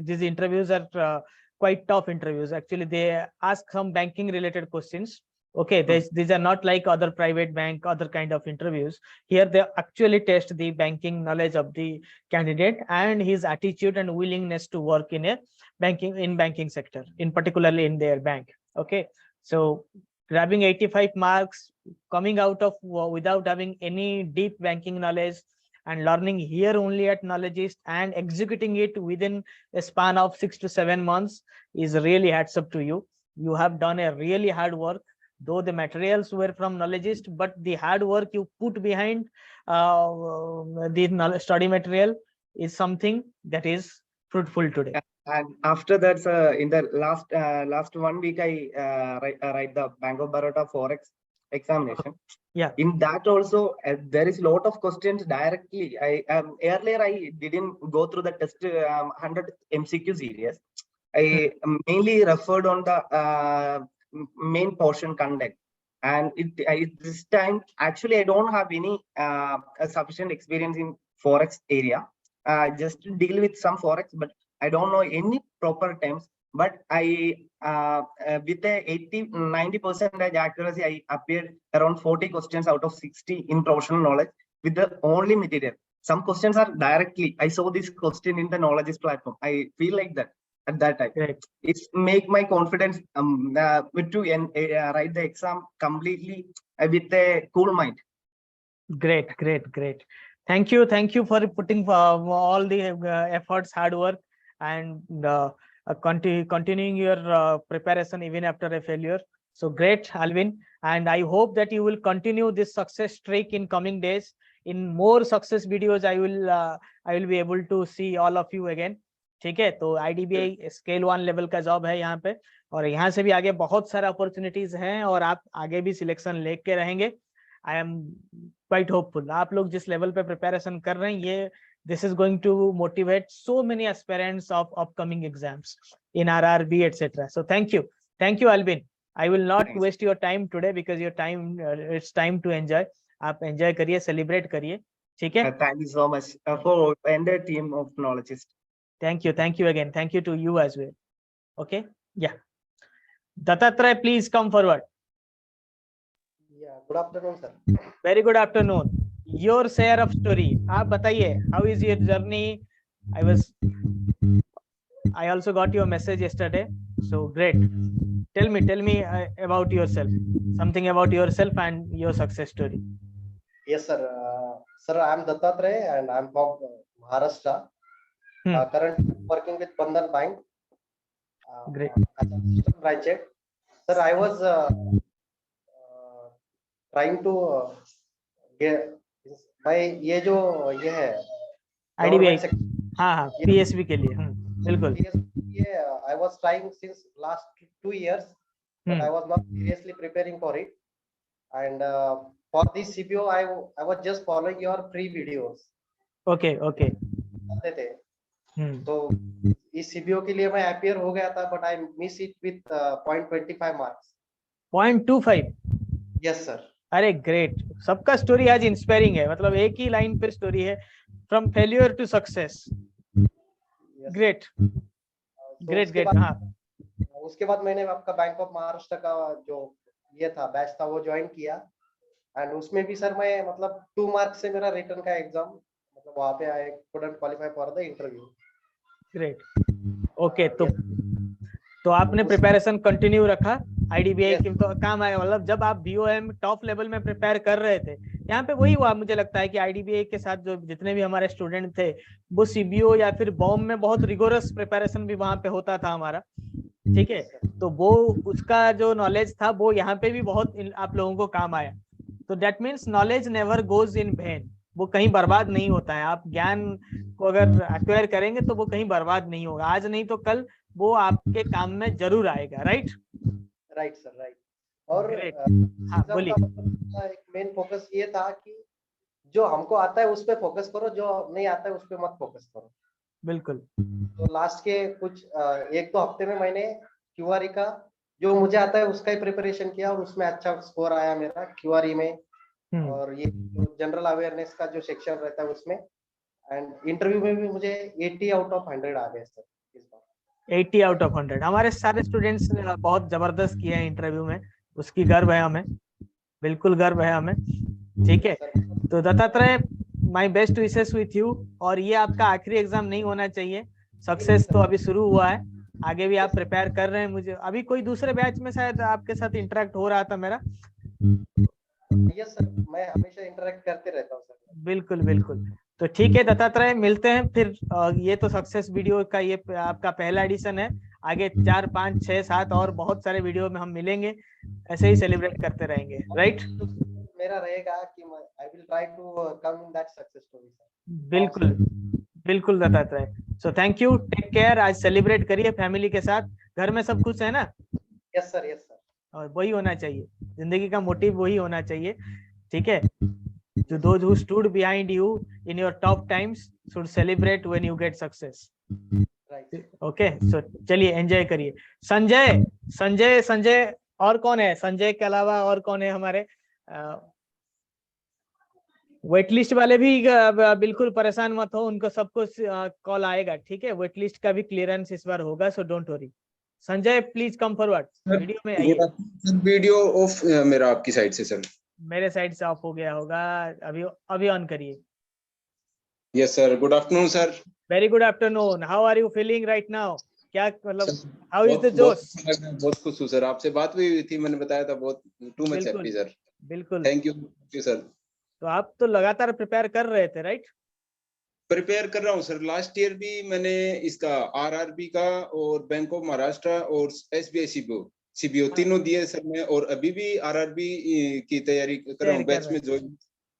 S2: These interviews are quite tough interviews. Actually, they ask some banking related questions. Okay, these are not like other private bank, other kind of interviews. Here they actually test the banking knowledge of the candidate and his attitude and willingness to work in a banking sector, in particularly in their bank. Okay, so grabbing 85 marks, coming out of without having any deep banking knowledge, and learning here only at Knowledgeist and executing it within a span of 6 to 7 months is really hats up to you. You have done a really hard work. Though the materials were from Knowledgeist, but the hard work you put behind the study material is something that is fruitful today.
S6: And after that, in the last 1 week, I write the Bank of Baroda Forex examination.
S2: Yeah.
S6: In that also, there is a lot of questions directly. Earlier I didn't go through the test 100 MCQ series. I mainly referred on the main portion content, and this time actually I don't have any sufficient experience in forex area. Just to deal with some forex, but I don't know any proper terms. But I with a 80-90% accuracy, I appeared around 40 questions out of 60 in professional knowledge with the only material. Some questions are directly, I saw this question in the Knowledgeist platform. I feel like that at that time.
S2: Right.
S6: It's make my confidence to write the exam completely with a cool mind.
S2: Great. Thank you for putting all the efforts, hard work, and continuing your preparation even after a failure. So great, Alvin, and I hope that you will continue this success streak in coming days. In more success videos, I will be able to see all of you again. ठीक है, तो IDBI scale 1 level का job है यहाँ पे, और यहाँ से भी आगे बहुत सारे अपॉर्चुनिटीज हैं, और आप आगे भी सिलेक्शन लेके रहेंगे। I am quite hopeful. आप लोग जिस लेवल पे प्रिपरेशन कर रहे हैं, ये this is going to motivate so many aspirants of upcoming exams in RRB, etc. So thank you, Alvin. I will not
S6: Thanks.
S2: waste your time today because your time it's time to enjoy. आप enjoy करिए, celebrate करिए, ठीक है?
S6: Thank you so much for the entire team of Knowledgeist.
S2: Thank you again. Thank you to you as well. Okay, yeah. Dattatray, please come forward.
S7: Yeah, good afternoon, sir.
S2: Very good afternoon. Your share of story. आप बताइए, how is your journey? I also got your message yesterday. So great. Tell me about yourself. Something about yourself and your success story.
S7: Yes, sir. Sir, I am Dattatray and I am from Maharashtra. Currently working with Bandhan Bank.
S2: Great.
S7: As a system branch head. Sir, I was trying to get my ये है
S2: IDBI,
S7: government sector.
S2: हाँ, PSB के लिए, बिल्कुल।
S7: I was trying since last 2 years, but I was not seriously preparing for it. And for this CBO, I was just following your free videos.
S2: Okay.
S7: करते थे। तो इस CBO के लिए मैं appear हो गया था, but I miss it with 0.25 marks.
S2: 0.25?
S7: Yes, sir.
S2: अरे ग्रेट, सबका स्टोरी आज इंस्पायरिंग है, मतलब एक ही लाइन पे स्टोरी है, from failure to success. Great. हाँ,
S7: उसके बाद मैंने आपका बैंक ऑफ महाराष्ट्र का जो ये था बैच था वो ज्वाइन किया, एंड उसमें भी सर मैं मतलब 2 मार्क्स से मेरा रिटर्न का एग्जाम मतलब वहां पे I couldn't qualify for the interview.
S2: Great. Okay, तो आपने प्रिपरेशन कंटिन्यू रखा, IDBI की तो काम आया, मतलब जब आप BOM टॉप लेवल में प्रिपेयर कर रहे थे, यहाँ पे वही हुआ मुझे लगता है कि IDBI के साथ जो जितने भी हमारे स्टूडेंट थे, वो CBO या फिर BOM में बहुत रिगोरस प्रिपरेशन भी वहां पे होता था हमारा, ठीक है? तो वो उसका जो नॉलेज था वो यहाँ पे भी बहुत आप लोगों को काम आया। तो that means knowledge never goes in when, वो कहीं बर्बाद नहीं होता है। आप ज्ञान को अगर एक्वायर करेंगे तो वो कहीं बर्बाद नहीं होगा, आज नहीं तो कल वो आपके काम में जरूर आएगा। Right
S7: sir, right. और
S2: हाँ, बोलिए।
S7: एक मेन फोकस ये था कि जो हमको आता है उस पे फोकस करो, जो नहीं आता है उस पे मत फोकस करो।
S2: बिल्कुल।
S7: तो लास्ट के कुछ 1-2 हफ्ते में मैंने QRE का जो मुझे आता है उसका ही प्रिपरेशन किया, और उसमें अच्छा स्कोर आया मेरा QRE में, और ये जनरल अवेयरनेस का जो सेक्शन रहता है उसमें, एंड इंटरव्यू में भी मुझे 80 आउट ऑफ 100 आ गए सर इस बार।
S2: 80 आउट ऑफ 100 हमारे सारे स्टूडेंट्स ने बहुत जबरदस्त किया है इंटरव्यू में, उसकी गर्व है हमें, बिल्कुल गर्व है हमें, ठीक है? तो Dattatreya, my best wishes with you, और ये आपका आखिरी एग्जाम नहीं होना चाहिए, सक्सेस तो अभी शुरू हुआ है, आगे भी आप प्रिपेयर कर रहे हैं। मुझे अभी कोई दूसरे बैच में शायद आपके साथ इंटरेक्ट हो रहा था मेरा।
S7: यस सर, मैं हमेशा इंटरेक्ट करते रहता हूँ सर।
S2: बिल्कुल। तो ठीक है दत्तात्रेय, मिलते हैं फिर। ये तो सक्सेस वीडियो का ये आपका पहला एडिशन है, आगे 4, 5, 6, 7 और बहुत सारे वीडियो में हम मिलेंगे, ऐसे ही सेलिब्रेट करते रहेंगे। राइट,
S7: मेरा रहेगा कि I will try to come in that success story sir.
S2: बिल्कुल Dattatreya. So thank you, take care. आज सेलिब्रेट करिए फैमिली के साथ, घर में सब खुश है ना?
S7: Yes sir.
S2: और वही होना चाहिए, जिंदगी का मोटिव वही होना चाहिए, ठीक है? To those who stood behind you in your tough times should celebrate when you get success.
S7: Right.
S2: Okay, so चलिए एंजॉय करिए। संजय और कौन है? संजय के अलावा और कौन है हमारे? वेट लिस्ट वाले भी बिल्कुल परेशान मत हो, उनको सबको कॉल आएगा, ठीक है? वेट लिस्ट का भी क्लियरेंस इस बार होगा, so don't worry. Sanjay please come forward, video में आइए।
S1: वीडियो ऑफ मेरा आपकी साइड से सर?
S2: मेरे साइड से ऑफ हो गया होगा, अभी ऑन करिए।
S1: Yes sir, good afternoon sir.
S2: Very good afternoon, how are you feeling right now? क्या मतलब हाउ इज द जोश?
S1: बहुत खुश हूँ सर, आपसे बात भी हुई थी, मैंने बताया था, बहुत टू मच हैप्पी सर।
S2: बिल्कुल,
S1: थैंक यू सर।
S2: तो आप तो लगातार प्रिपेयर कर रहे थे, राइट?
S1: प्रिपेयर कर रहा हूँ सर, लास्ट ईयर भी मैंने इसका RRB का और बैंक ऑफ महाराष्ट्र और SBI CBO सीबीओ तीनों दिए सर मैं, और अभी भी आरआरबी की तैयारी कर रहा हूँ, बैच में ज्वाइन।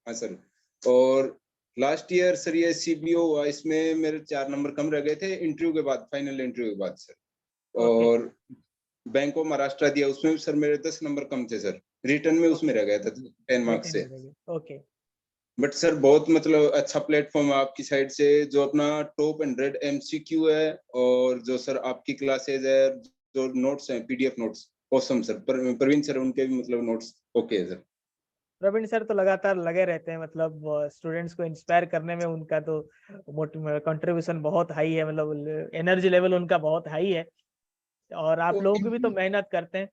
S1: हाँ सर, और लास्ट ईयर सर ये सीबीओ हुआ, इसमें मेरे 4 नंबर कम रह गए थे इंटरव्यू के बाद, फाइनल इंटरव्यू के बाद सर। और बैंक ऑफ महाराष्ट्र दिया, उसमें सर मेरे 10 नंबर कम थे सर, रिटर्न में उसमें रह गया था 10 मार्क्स से।
S2: ओके,
S1: बट सर बहुत मतलब अच्छा प्लेटफॉर्म है आपकी साइड से, जो अपना टॉप 100 एमसीक्यू है, और जो सर आपकी क्लासेज है, जो नोट्स हैं PDF notes, awesome sir. Praveen sir उनके भी मतलब नोट्स ओके है सर।
S2: प्रवीण सर तो लगातार लगे रहते हैं, मतलब स्टूडेंट्स को इंस्पायर करने में उनका तो कंट्रीब्यूशन बहुत हाई है, मतलब एनर्जी लेवल उनका बहुत हाई है, और आप लोगों की भी तो मेहनत करते हैं।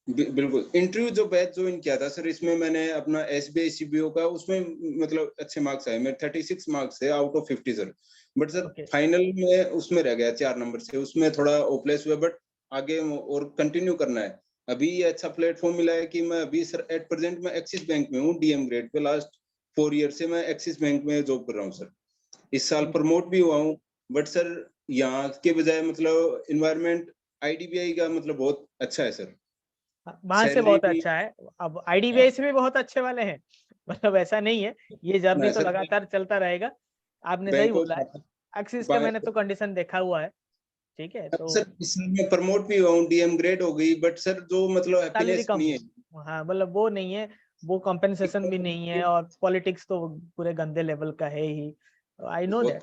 S1: बिल्कुल, इंटरव्यू जो बैच ज्वाइन किया था सर, इसमें मैंने अपना एसबीआई सीबीओ का, उसमें मतलब अच्छे मार्क्स आए, मेरे 36 मार्क्स है out of 50 sir. But sir final में उसमें रह गया 4 नंबर से, उसमें थोड़ा ओपलेस हुआ, बट आगे और कंटिन्यू करना है। अभी ये अच्छा प्लेटफॉर्म मिला है कि मैं अभी सर एट प्रेजेंट में एक्सिस बैंक में हूँ, DM grade pay. Last 4 year से मैं एक्सिस बैंक में जॉब कर रहा हूँ सर। इस साल प्रमोट भी हुआ हूँ, बट सर यहाँ के बजाय मतलब इन्वायरमेंट आईडीबीआई का मतलब बहुत अच्छा है सर,
S2: वहां से बहुत अच्छा है। अब आईडीबीआई से भी बहुत अच्छे वाले हैं, मतलब ऐसा नहीं है, ये जर्नी तो लगातार चलता रहेगा। आपने सही बोला है, एक्सिस का मैंने तो कंडीशन देखा हुआ है, ठीक है। तो
S1: सर इसमें प्रमोट भी हुआ हूँ, डीएम ग्रेड हो गई, बट सर जो मतलब हैप्पीनेस नहीं है।
S2: हाँ, मतलब वो नहीं है, वो कॉम्पेंसेशन भी नहीं है, और पॉलिटिक्स तो पूरे गंदे लेवल का है ही। आई नो दैट,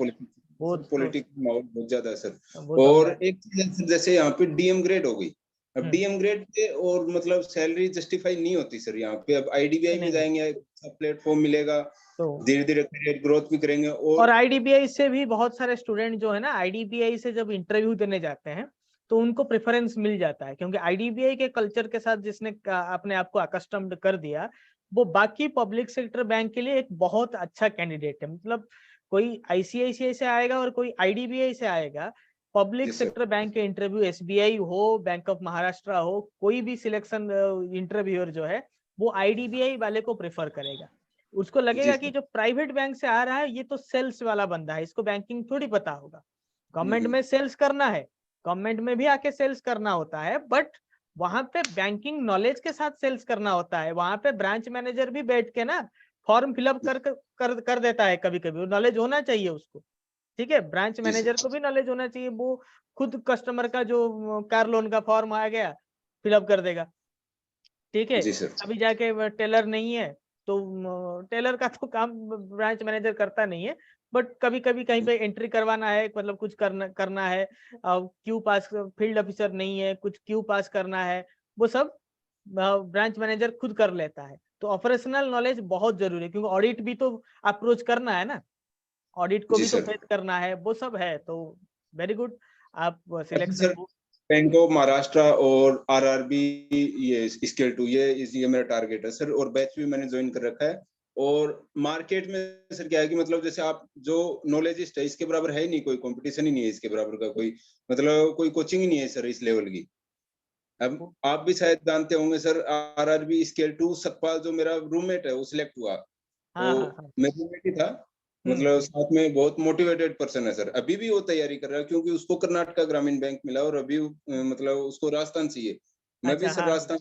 S1: पॉलिटिक्स माहौल बहुत ज्यादा है सर। और एक चीज जैसे यहाँ पे डीएम ग्रेड हो गई, अब डीएम ग्रेड पे और मतलब सैलरी जस्टिफाई नहीं होती सर यहाँ पे। अब आईडीबीआई में जाएंगे, अच्छा प्लेटफॉर्म मिलेगा, धीरे धीरे करियर ग्रोथ भी करेंगे।
S2: और आईडीबीआई से भी बहुत सारे स्टूडेंट जो है ना, आईडीबीआई से जब इंटरव्यू देने जाते हैं तो उनको प्रेफरेंस मिल जाता है, क्योंकि आईडीबीआई के कल्चर के साथ जिसने अपने आप को अकस्टम्ड कर दिया, वो बाकी पब्लिक सेक्टर बैंक के लिए एक बहुत अच्छा कैंडिडेट है। मतलब कोई आईसीआईसीआई से आएगा और कोई आईडीबीआई से आएगा, पब्लिक सेक्टर बैंक के इंटरव्यू, एसबीआई हो, बैंक ऑफ महाराष्ट्र हो, कोई भी सिलेक्शन इंटरव्यूअर जो है वो आईडीबीआई वाले को प्रेफर करेगा। उसको लगेगा कि जो प्राइवेट बैंक से आ रहा है ये तो सेल्स वाला बंदा है, इसको बैंकिंग थोड़ी पता होगा। गवर्नमेंट में सेल्स करना है, गवर्नमेंट में भी आके सेल्स करना होता है, बट वहां पे बैंकिंग नॉलेज के साथ सेल्स करना होता है। वहां पे ब्रांच मैनेजर भी बैठ के ना फॉर्म फिलअप कर देता है, कभी कभी नॉलेज होना चाहिए उसको, ठीक है। ब्रांच मैनेजर को भी नॉलेज होना चाहिए, वो खुद कस्टमर का जो कार लोन का फॉर्म आ गया फिलअप कर देगा, ठीक है। अभी जाके टेलर नहीं है तो टेलर का तो काम ब्रांच मैनेजर करता नहीं है, बट कभी कभी कहीं पे एंट्री करवाना है, मतलब कुछ करना है, क्यू पास, फील्ड ऑफिसर नहीं है, कुछ क्यू पास करना है, वो सब ब्रांच मैनेजर खुद कर लेता है। तो ऑपरेशनल नॉलेज बहुत जरूरी है, क्योंकि ऑडिट भी तो अप्रोच करना है ना, ऑडिट को भी तो फेस करना है, वो सब है। तो वेरी गुड, आप सिलेक्शन।
S1: बैंक ऑफ महाराष्ट्र और आरआरबी, ये स्केल 2, ये मेरा टारगेट है सर, और बैच भी मैंने ज्वाइन कर रखा है। और मार्केट में सर क्या है कि मतलब जैसे आप जो नॉलेजिस्ट है, इसके बराबर है ही नहीं, कोई कंपटीशन ही नहीं है इसके बराबर का, कोई मतलब कोई कोचिंग ही नहीं है सर इस लेवल की। अब आप भी शायद जानते होंगे सर, आरआरबी स्केल 2 सतपाल जो मेरा रूममेट है वो सिलेक्ट हुआ, तो मैं रूममेट ही था, मतलब साथ में बहुत मोटिवेटेड पर्सन है सर। अभी भी वो तैयारी कर रहा है, क्योंकि उसको कर्नाटका ग्रामीण बैंक मिला, और अभी मतलब उसको राजस्थान चाहिए। मैं भी सर राजस्थान,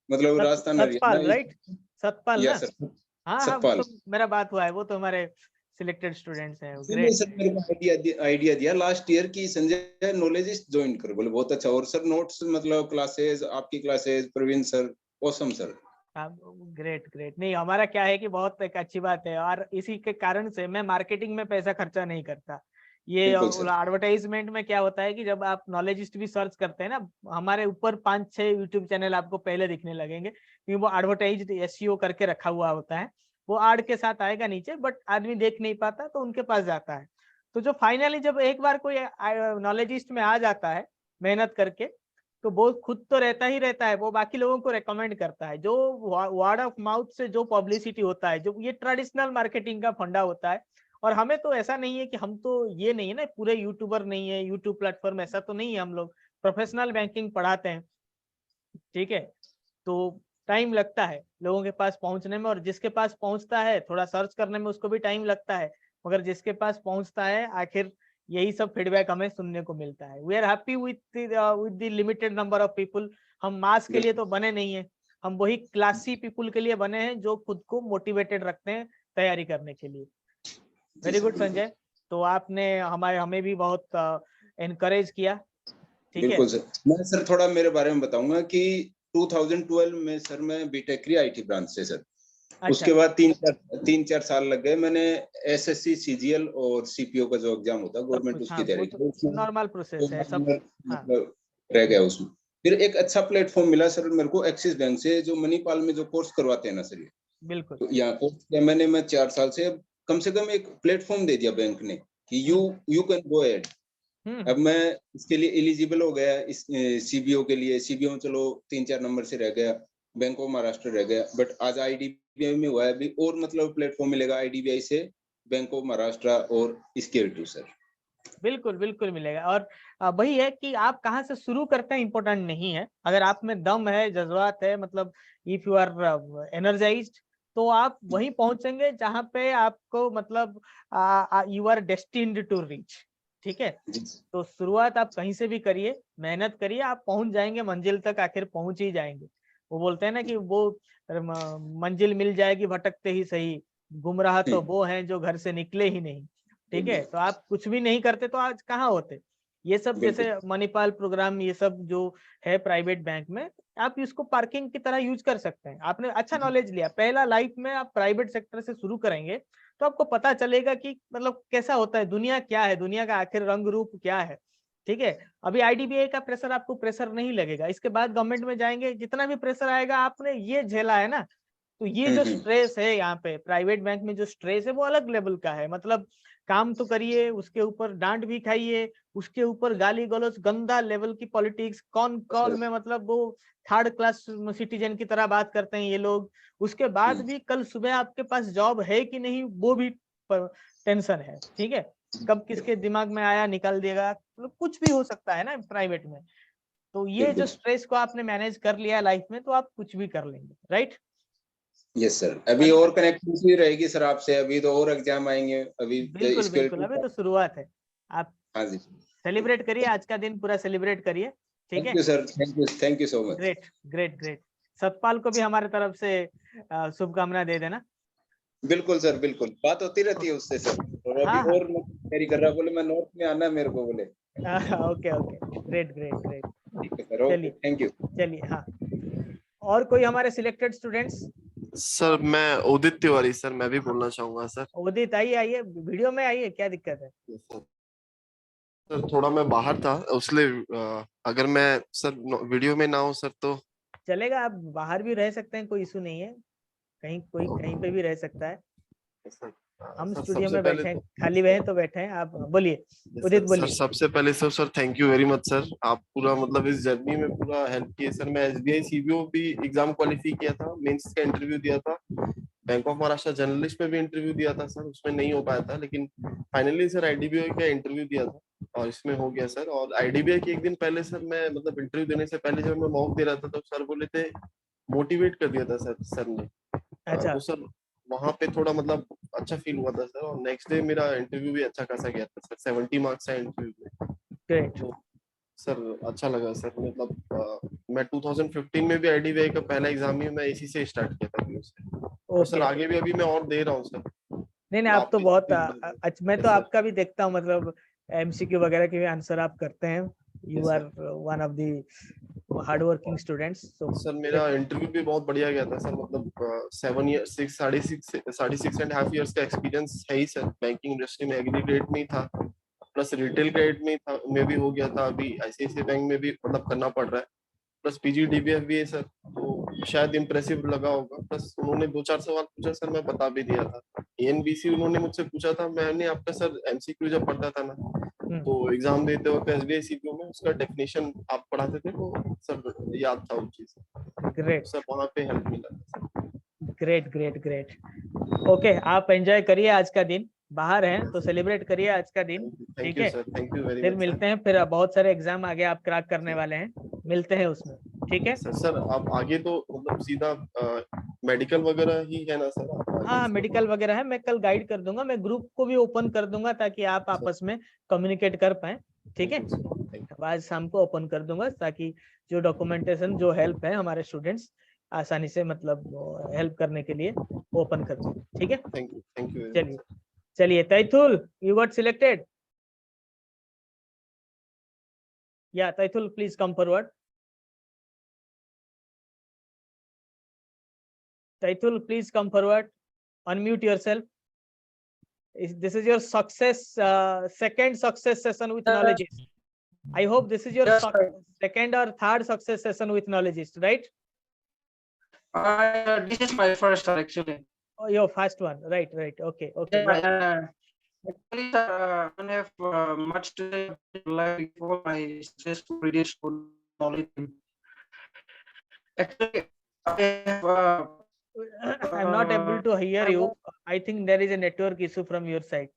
S1: मतलब राजस्थान
S2: सतपाल, राइट? सतपाल ना?
S1: सर,
S2: हाँ हाँ, वो तो मेरा बात हुआ है, वो तो हमारे सिलेक्टेड स्टूडेंट्स हैं। ग्रेट
S1: सर, मेरे को आइडिया दिया लास्ट ईयर की, संजय नॉलेजिस्ट ज्वाइन कर, बोले बहुत अच्छा। और सर नोट्स मतलब क्लासेस, आपकी classes, Praveen sir, awesome sir.
S2: Great great. नहीं, हमारा क्या है कि बहुत एक अच्छी बात है, और इसी के कारण से मैं मार्केटिंग में पैसा खर्चा नहीं करता। ये एडवर्टाइजमेंट में क्या होता है कि जब आप नॉलेजिस्ट भी सर्च करते हैं ना, हमारे ऊपर 5-6 यूट्यूब चैनल आपको पहले दिखने लगेंगे, क्योंकि वो एडवर्टाइज एसईओ करके रखा हुआ होता है, वो एड के साथ आएगा नीचे, बट आदमी देख नहीं पाता तो उनके पास जाता है। तो जो फाइनली जब एक बार कोई नॉलेजिस्ट में आ जाता है मेहनत करके, तो वो खुद तो रहता ही रहता है, वो बाकी लोगों को रेकमेंड करता है। जो वर्ड ऑफ माउथ से जो पब्लिसिटी होता है, जो ये ट्रेडिशनल मार्केटिंग का फंडा होता है। और हमें तो ऐसा नहीं है कि हम तो ये नहीं है ना, पूरे यूट्यूबर नहीं है, यूट्यूब प्लेटफॉर्म ऐसा तो नहीं है, हम लोग प्रोफेशनल बैंकिंग पढ़ाते हैं, ठीक है। तो टाइम लगता है लोगों के पास पहुंचने में, और जिसके पास पहुंचता है थोड़ा सर्च करने में उसको भी टाइम लगता है, मगर जिसके पास पहुंचता है आखिर यही सब फीडबैक हमें सुनने को मिलता है। We are happy with the limited number of people. हम मास के लिए तो बने नहीं है, हम वही क्लासी पीपल के लिए बने हैं जो खुद को मोटिवेटेड रखते हैं तैयारी करने के लिए। वेरी गुड संजय, तो आपने हमें भी बहुत एनकरेज किया। ठीक है,
S1: बिल्कुल सर। मैं सर थोड़ा मेरे बारे में बताऊंगा कि 2012 में सर मैं बीटेक किया आईटी ब्रांच से सर।
S2: अच्छा,
S1: उसके बाद 3-4 साल लग गए। मैंने एसएससी, सीजीएल और सीपीओ का जो एग्जाम होता है गवर्नमेंट,
S2: कुछ,
S1: उसकी
S2: हाँ,
S1: तैयारी
S2: वो
S1: की।
S2: तो नॉर्मल प्रोसेस है सब। हाँ,
S1: मतलब रह गया उसमें। फिर एक अच्छा प्लेटफॉर्म मिला सर मेरे को एक्सिस बैंक से, जो मणिपाल में जो कोर्स करवाते हैं ना सर, ये
S2: बिल्कुल।
S1: तो यहाँ कोर्स किया मैंने। मैं 4 साल से कम से कम एक प्लेटफॉर्म दे दिया बैंक ने कि यू कैन गो एड। अब मैं इसके लिए एलिजिबल हो गया इस सीबीओ के लिए। सीबीओ में चलो 3-4 नंबर से रह गया, बैंक ऑफ महाराष्ट्र रह गया, बट आज आईडीबीआई में हुआ है अभी। और मतलब प्लेटफॉर्म मिलेगा आईडीबीआई से, बैंक ऑफ महाराष्ट्र और स्केल टू सर।
S2: बिल्कुल बिल्कुल मिलेगा। और वही है कि आप कहाँ से शुरू करते हैं इम्पोर्टेंट नहीं है, अगर आप में दम है, जज्बात है, मतलब इफ यू आर एनर्जाइज्ड, तो आप वहीं पहुंचेंगे जहां पे आपको मतलब you are destined to reach. ठीक है, तो शुरुआत आप कहीं से भी करिए, मेहनत करिए, आप पहुंच जाएंगे मंजिल तक, आखिर पहुंच ही जाएंगे। वो बोलते हैं ना कि वो मंजिल मिल जाएगी भटकते ही सही, गुमराह तो वो हैं जो घर से निकले ही नहीं। ठीक है, तो आप कुछ भी नहीं करते तो आज कहाँ होते। ये सब जैसे मणिपाल प्रोग्राम, ये सब जो है प्राइवेट बैंक में, आप इसको पार्किंग की तरह यूज कर सकते हैं। आपने अच्छा नॉलेज लिया, पहला लाइफ में आप प्राइवेट सेक्टर से शुरू करेंगे तो आपको पता चलेगा कि मतलब कैसा होता है, दुनिया क्या है, दुनिया का आखिर रंग रूप क्या है। ठीक है, अभी आईडीबीआई का प्रेशर आपको प्रेशर नहीं लगेगा, इसके बाद गवर्नमेंट में जाएंगे जितना भी प्रेशर आएगा, आपने ये झेला है ना, तो ये जो स्ट्रेस है यहाँ पे प्राइवेट बैंक में, जो स्ट्रेस है वो अलग लेवल का है। मतलब काम तो करिए, उसके ऊपर डांट भी खाइए, उसके ऊपर गाली गलौज, गंदा लेवल की पॉलिटिक्स, कौन कौन में मतलब वो थर्ड क्लास सिटीजन की तरह बात करते हैं ये लोग। उसके बाद भी कल सुबह आपके पास जॉब है कि नहीं वो भी टेंशन है। ठीक है, कब किसके दिमाग में आया निकाल देगा, मतलब कुछ भी हो सकता है ना प्राइवेट में। तो ये जो स्ट्रेस को आपने मैनेज कर लिया लाइफ में, तो आप कुछ भी कर लेंगे। Right,
S1: yes sir. अभी और कनेक्टिविटी रहेगी सर आपसे, अभी तो और एग्जाम आएंगे अभी।
S2: बिल्कुल बिल्कुल, अभी तो शुरुआत है। आप
S1: हाँ जी,
S2: सेलिब्रेट करिए, आज का दिन पूरा सेलिब्रेट करिए। ठीक है,
S1: thank you sir, thank you so much.
S2: Great great great. Satpal को भी हमारे तरफ से शुभकामना दे देना।
S1: बिल्कुल सर, बिल्कुल बात होती रहती है उससे सर। और अभी
S2: हाँ, हाँ।
S1: और तैयारी कर रहा, बोले मैं नॉर्थ में आना है मेरे को, बोले।
S2: Okay okay, great great great.
S1: ठीक है सर, ओके,
S2: चलिए
S1: थैंक यू।
S2: चलिए, हाँ, और कोई हमारे सिलेक्टेड स्टूडेंट्स?
S8: सर मैं उदित तिवारी सर, मैं भी बोलना चाहूंगा सर।
S2: उदित आइए, आइए वीडियो में आइए, क्या दिक्कत है?
S8: सर थोड़ा मैं बाहर था इसलिए अगर मैं सर वीडियो में ना हूँ सर तो
S2: चलेगा, आप बाहर भी रह सकते हैं, कोई इशू नहीं है, कहीं कोई कहीं पे भी रह सकता है। हम
S8: सर
S2: स्टूडियो
S8: सबसे
S2: में
S8: पहले
S2: बैठे हैं, खाली हुए हैं तो बैठे हैं। आप बोलिए उदित,
S8: सर
S2: बोलिए।
S8: सबसे पहले sir thank you very much sir. आप पूरा मतलब इस जर्नी में पूरा हेल्प किए सर। मैं एसबीआई सीबीओ भी एग्जाम क्वालिफाई किया था, मेंस का इंटरव्यू दिया था, बैंक ऑफ महाराष्ट्र जर्नलिस्ट में भी इंटरव्यू दिया था सर, उसमें नहीं हो पाया था, लेकिन फाइनली सर आईडीबीआई का इंटरव्यू दिया था और इसमें हो गया सर। और आईडीबीआई के एक दिन पहले सर, मैं मतलब इंटरव्यू देने से पहले जब मैं मॉक दे रहा था तो सर बोले थे, मोटिवेट कर दिया था सर ने।
S2: अच्छा,
S8: तो सर वहां पे थोड़ा मतलब अच्छा फील हुआ था सर। और नेक्स्ट डे मेरा इंटरव्यू भी अच्छा खासा गया था सर, 70 मार्क्स है इंटरव्यू में।
S2: ग्रेट।
S8: तो सर अच्छा लगा सर। मतलब मैं 2015 में भी आईडीबीआई का पहला एग्जाम ही मैं इसी से स्टार्ट किया था पीयू से। और सर
S2: ओके,
S8: आगे भी अभी मैं और दे रहा हूँ सर।
S2: नहीं नहीं, आप तो
S8: भी
S2: बहुत अच्छा, मैं तो
S8: सर
S2: आपका भी देखता हूँ, मतलब एमसीक्यू वगैरह के भी आंसर आप करते हैं। You are one of the hard working students. तो
S8: सर मेरा इंटरव्यू भी बहुत बढ़िया गया था सर। मतलब 7 ईयर 6.5 ईयर्स का एक्सपीरियंस है ही सर। बैंकिंग इंडस्ट्री में एग्री ग्रेड में ही था, प्लस रिटेल क्रेडिट में था, में भी हो गया था। अभी आईसीआईसीआई बैंक में भी मतलब करना पड़ रहा है, प्लस पीजीडीबीएफ भी है सर। तो शायद इम्प्रेसिव लगा होगा। प्लस उन्होंने 2-4 सवाल पूछा सर, मैं बता भी दिया था। एएनबीसी उन्होंने मुझसे पूछा था, मैंने आपका सर एमसीक्यू जब पढ़ता था ना, तो एग्जाम देते वक्त एसबीआई सीपीओ में उसका डेफिनेशन आप पढ़ाते थे तो सर याद था वो चीज।
S2: ग्रेट,
S8: सर वहाँ पे हेल्प मिला था।
S2: Great great great. ओके, आप एंजॉय करिए आज का दिन, बाहर हैं तो सेलिब्रेट करिए आज का दिन। ठीक है,
S8: सर, थैंक यू वेरी
S2: फिर
S8: मच
S2: मिलते हैं, फिर बहुत सारे एग्जाम आगे आप क्रैक करने वाले हैं, मिलते हैं उसमें। ठीक है
S8: सर। आप आगे तो मतलब सीधा मेडिकल वगैरह ही है ना सर?
S2: हाँ मेडिकल वगैरह है, मैं कल गाइड कर दूंगा, मैं ग्रुप को भी ओपन कर दूंगा ताकि आप आपस में कम्युनिकेट कर पाए, ठीक है। आज शाम को ओपन कर दूंगा ताकि जो डॉक्यूमेंटेशन जो हेल्प है हमारे स्टूडेंट्स आसानी से मतलब हेल्प करने के लिए ओपन कर दूंगा, ठीक है।
S8: थैंक यू
S2: चलिए चलिए तैथुल, you got selected. Yeah Taithul please come forward. Taithul, please come forward. Unmute yourself. This is your second success session with Knowledgeist. I hope this is your second or third success session with Knowledgeist, right?
S9: This is my first, sir, actually.
S2: Oh, your first one, right? Okay.
S9: Actually, sir, I don't have much to say before my successful British school knowledge. Actually, I have.
S2: I'm not able to hear you. I think there is a network issue from your side.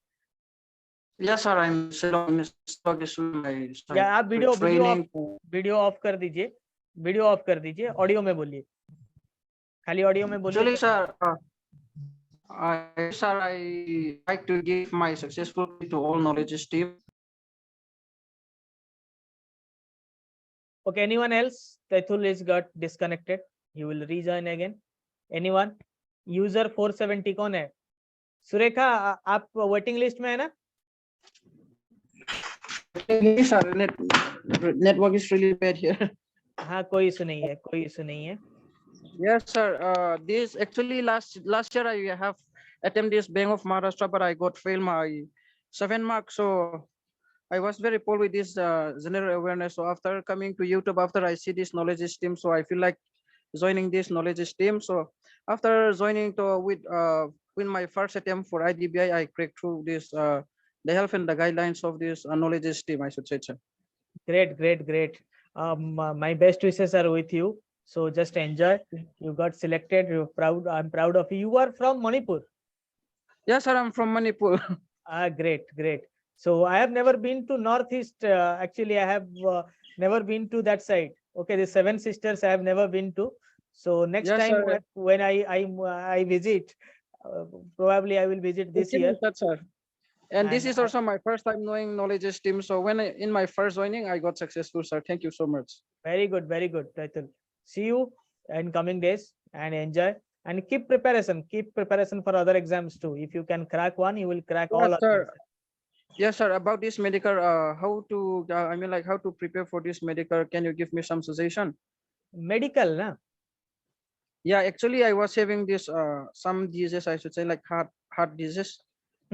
S9: Yes, sir. I'm still on my side.
S2: या आप video of कर दीजिए, audio में बोलिए, खाली audio में बोलिए।
S9: Actually, sir, I like to give my successful to all Knowledgeist team.
S2: Okay, anyone else? Taithul is got disconnected. He will rejoin again. Anyone? User 470 कौन है? सुरेखा, आप वेटिंग लिस्ट में है ना?
S9: Sir, network is really bad here.
S2: हाँ, कोई issue नहीं है,
S9: Yes, sir. This actually last year I have attempted this Bank of Maharashtra, but I got failed my 7 marks. So I was very poor with this general awareness. So after coming to YouTube, after I see this Knowledgeist team, so I feel like joining this Knowledgeist team. So after joining with my first attempt for IDBI, I cracked through this the help and the guidelines of this Knowledgeist team, I should say, sir.
S2: Great. My best wishes are with you. So just enjoy. You got selected. You're proud. I'm proud of you. You are from Manipur.
S9: Yes, sir. I'm from Manipur.
S2: Great. So I have never been to Northeast. Actually, I have never been to that side. Okay, the Seven Sisters I have never been to. So next time when I visit, probably I will visit this year.
S9: That, sir. And this is also my first time knowing Knowledgeist team. So when in my first joining, I got successful, sir. Thank you so much.
S2: Very good, Taithul. See you in coming days and enjoy and keep preparation for other exams too. If you can crack one, you will crack all.
S9: Sir. Yes, sir. About this medical, how to how to prepare for this medical? Can you give me some suggestion?
S2: Medical, na?
S9: Yeah, actually, I was having this some diseases, I should say, like heart disease.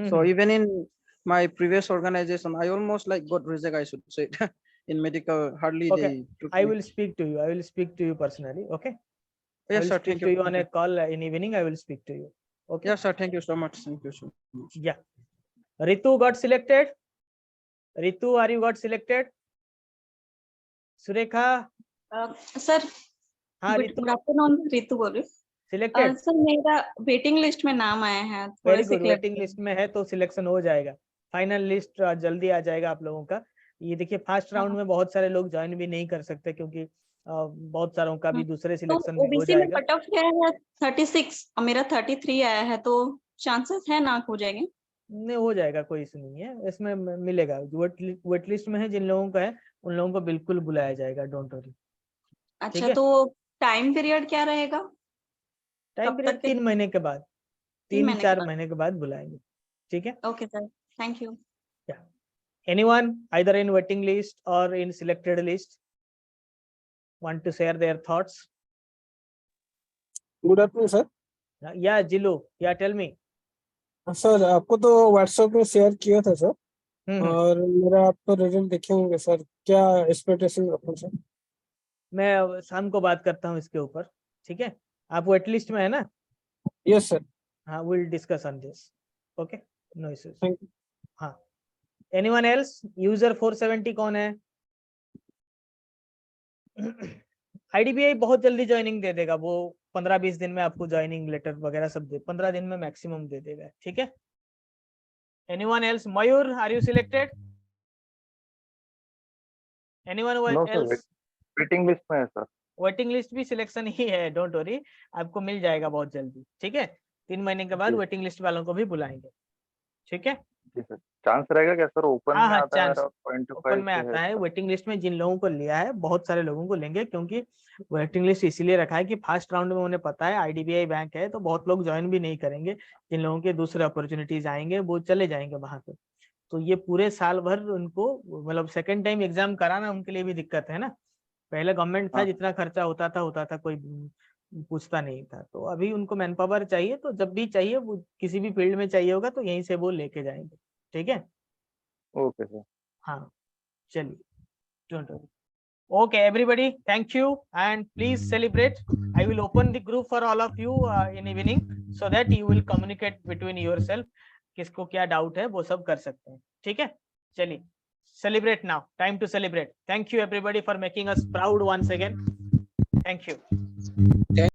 S9: So even in my previous organization, I almost like got rejected, I should say, in medical. Hardly
S2: okay.
S9: they.
S2: I will speak to you. I will speak to you personally. Okay.
S9: Yes, sir.
S2: Thank you. You on a call in evening. I will speak to you. Okay.
S9: Yes, sir. Thank you so much.
S2: Yeah. Ritu got selected. Ritu, are you got selected? Surekha.
S10: Sir.
S2: हाँ,
S10: good afternoon. Ritu बोल रही हूँ.
S2: Selected.
S10: Sir मेरा waiting list में नाम आया है.
S2: Very good. Waiting list में है तो सिलेक्शन हो जाएगा. फाइनल लिस्ट जल्दी आ जाएगा आप लोगों का. ये देखिए फर्स्ट राउंड में बहुत सारे लोग ज्वाइन भी नहीं कर सकते क्योंकि बहुत सारों का भी दूसरे सिलेक्शन में हो जाएगा.
S10: में कट ऑफ क्या है 36 और मेरा 33 आया है तो चांसेस है ना हो जाएंगे.
S2: नहीं हो जाएगा, कोई इशू नहीं है, इसमें मिलेगा. वेट लिस्ट में है जिन लोगों का है उन लोगों को बिल्कुल बुलाया जाएगा. Don't worry.
S10: अच्छा तो टाइम पीरियड क्या रहेगा?
S2: टाइम पीरियड 3 महीने के बाद, 3-4 महीने के बाद बुलाएंगे. ठीक है.
S10: Okay sir, thank you.
S2: Anyone either in waiting list or in selected list want to share their thoughts?
S11: Good afternoon, sir.
S2: Yeah, Jilu. Yeah, tell me.
S11: Sir आपको तो व्हाट्सएप में शेयर किया था सर, और मेरा आप तो रिजल्ट देखे होंगे सर. क्या एक्सपेक्टेशन रखूं सर?
S2: मैं शाम को बात करता हूँ इसके ऊपर. ठीक है. आप वेट लिस्ट में है ना?
S11: Yes sir.
S2: हाँ, will discuss on this. Okay, no issues.
S11: Thank you.
S2: हाँ, एनीवन एल्स? यूजर 470 कौन है? आईडीबीआई बहुत जल्दी ज्वाइनिंग दे देगा. वो 15-20 दिन में आपको ज्वाइनिंग लेटर वगैरह सब दे, 15 दिन में मैक्सिमम दे देगा. ठीक है. Anyone else? Mayur, are you selected? Anyone else?
S12: Waiting list में है सर.
S2: वेटिंग लिस्ट भी सिलेक्शन ही है. डोंट वरी, आपको मिल जाएगा बहुत जल्दी. ठीक है. 3 महीने के बाद
S12: जी।
S2: वेटिंग लिस्ट वालों को भी बुलाएंगे, ठीक है।
S12: जी सर, चांस रहेगा क्या सर? ओपन
S2: हाँ
S12: में
S2: हाँ,
S12: आता है
S2: चांस
S12: मेरा 0.25
S2: ओपन में
S12: से
S2: आता है।
S12: सर।
S2: वेटिंग लिस्ट में जिन लोगों को लिया है, बहुत सारे लोगों को लेंगे, क्योंकि वेटिंग लिस्ट इसीलिए रखा है कि फर्स्ट राउंड में उन्हें पता है आईडीबीआई बैंक है, तो बहुत लोग ज्वाइन भी नहीं करेंगे। जिन लोगों के दूसरे अपॉर्चुनिटीज आएंगे वो चले जाएंगे वहां पे। तो ये पूरे साल भर उनको मतलब सेकेंड टाइम एग्जाम कराना उनके लिए भी दिक्कत है ना। पहले गवर्नमेंट था,
S12: हाँ।
S2: जितना खर्चा होता था कोई पूछता नहीं था। तो अभी उनको मैन पावर चाहिए, तो जब भी चाहिए वो किसी भी फील्ड में चाहिए होगा तो यहीं से वो लेके जाएंगे, ठीक है।
S12: Okay sir.
S2: हाँ चलिए, don't worry. Okay, everybody, thank you and please celebrate. I will open the group for all of you in evening so that you will communicate between yourself. किसको क्या डाउट है वो सब कर सकते हैं, ठीक है। चलिए, celebrate now. Time to celebrate. Thank you everybody for making us proud once again. Thank you.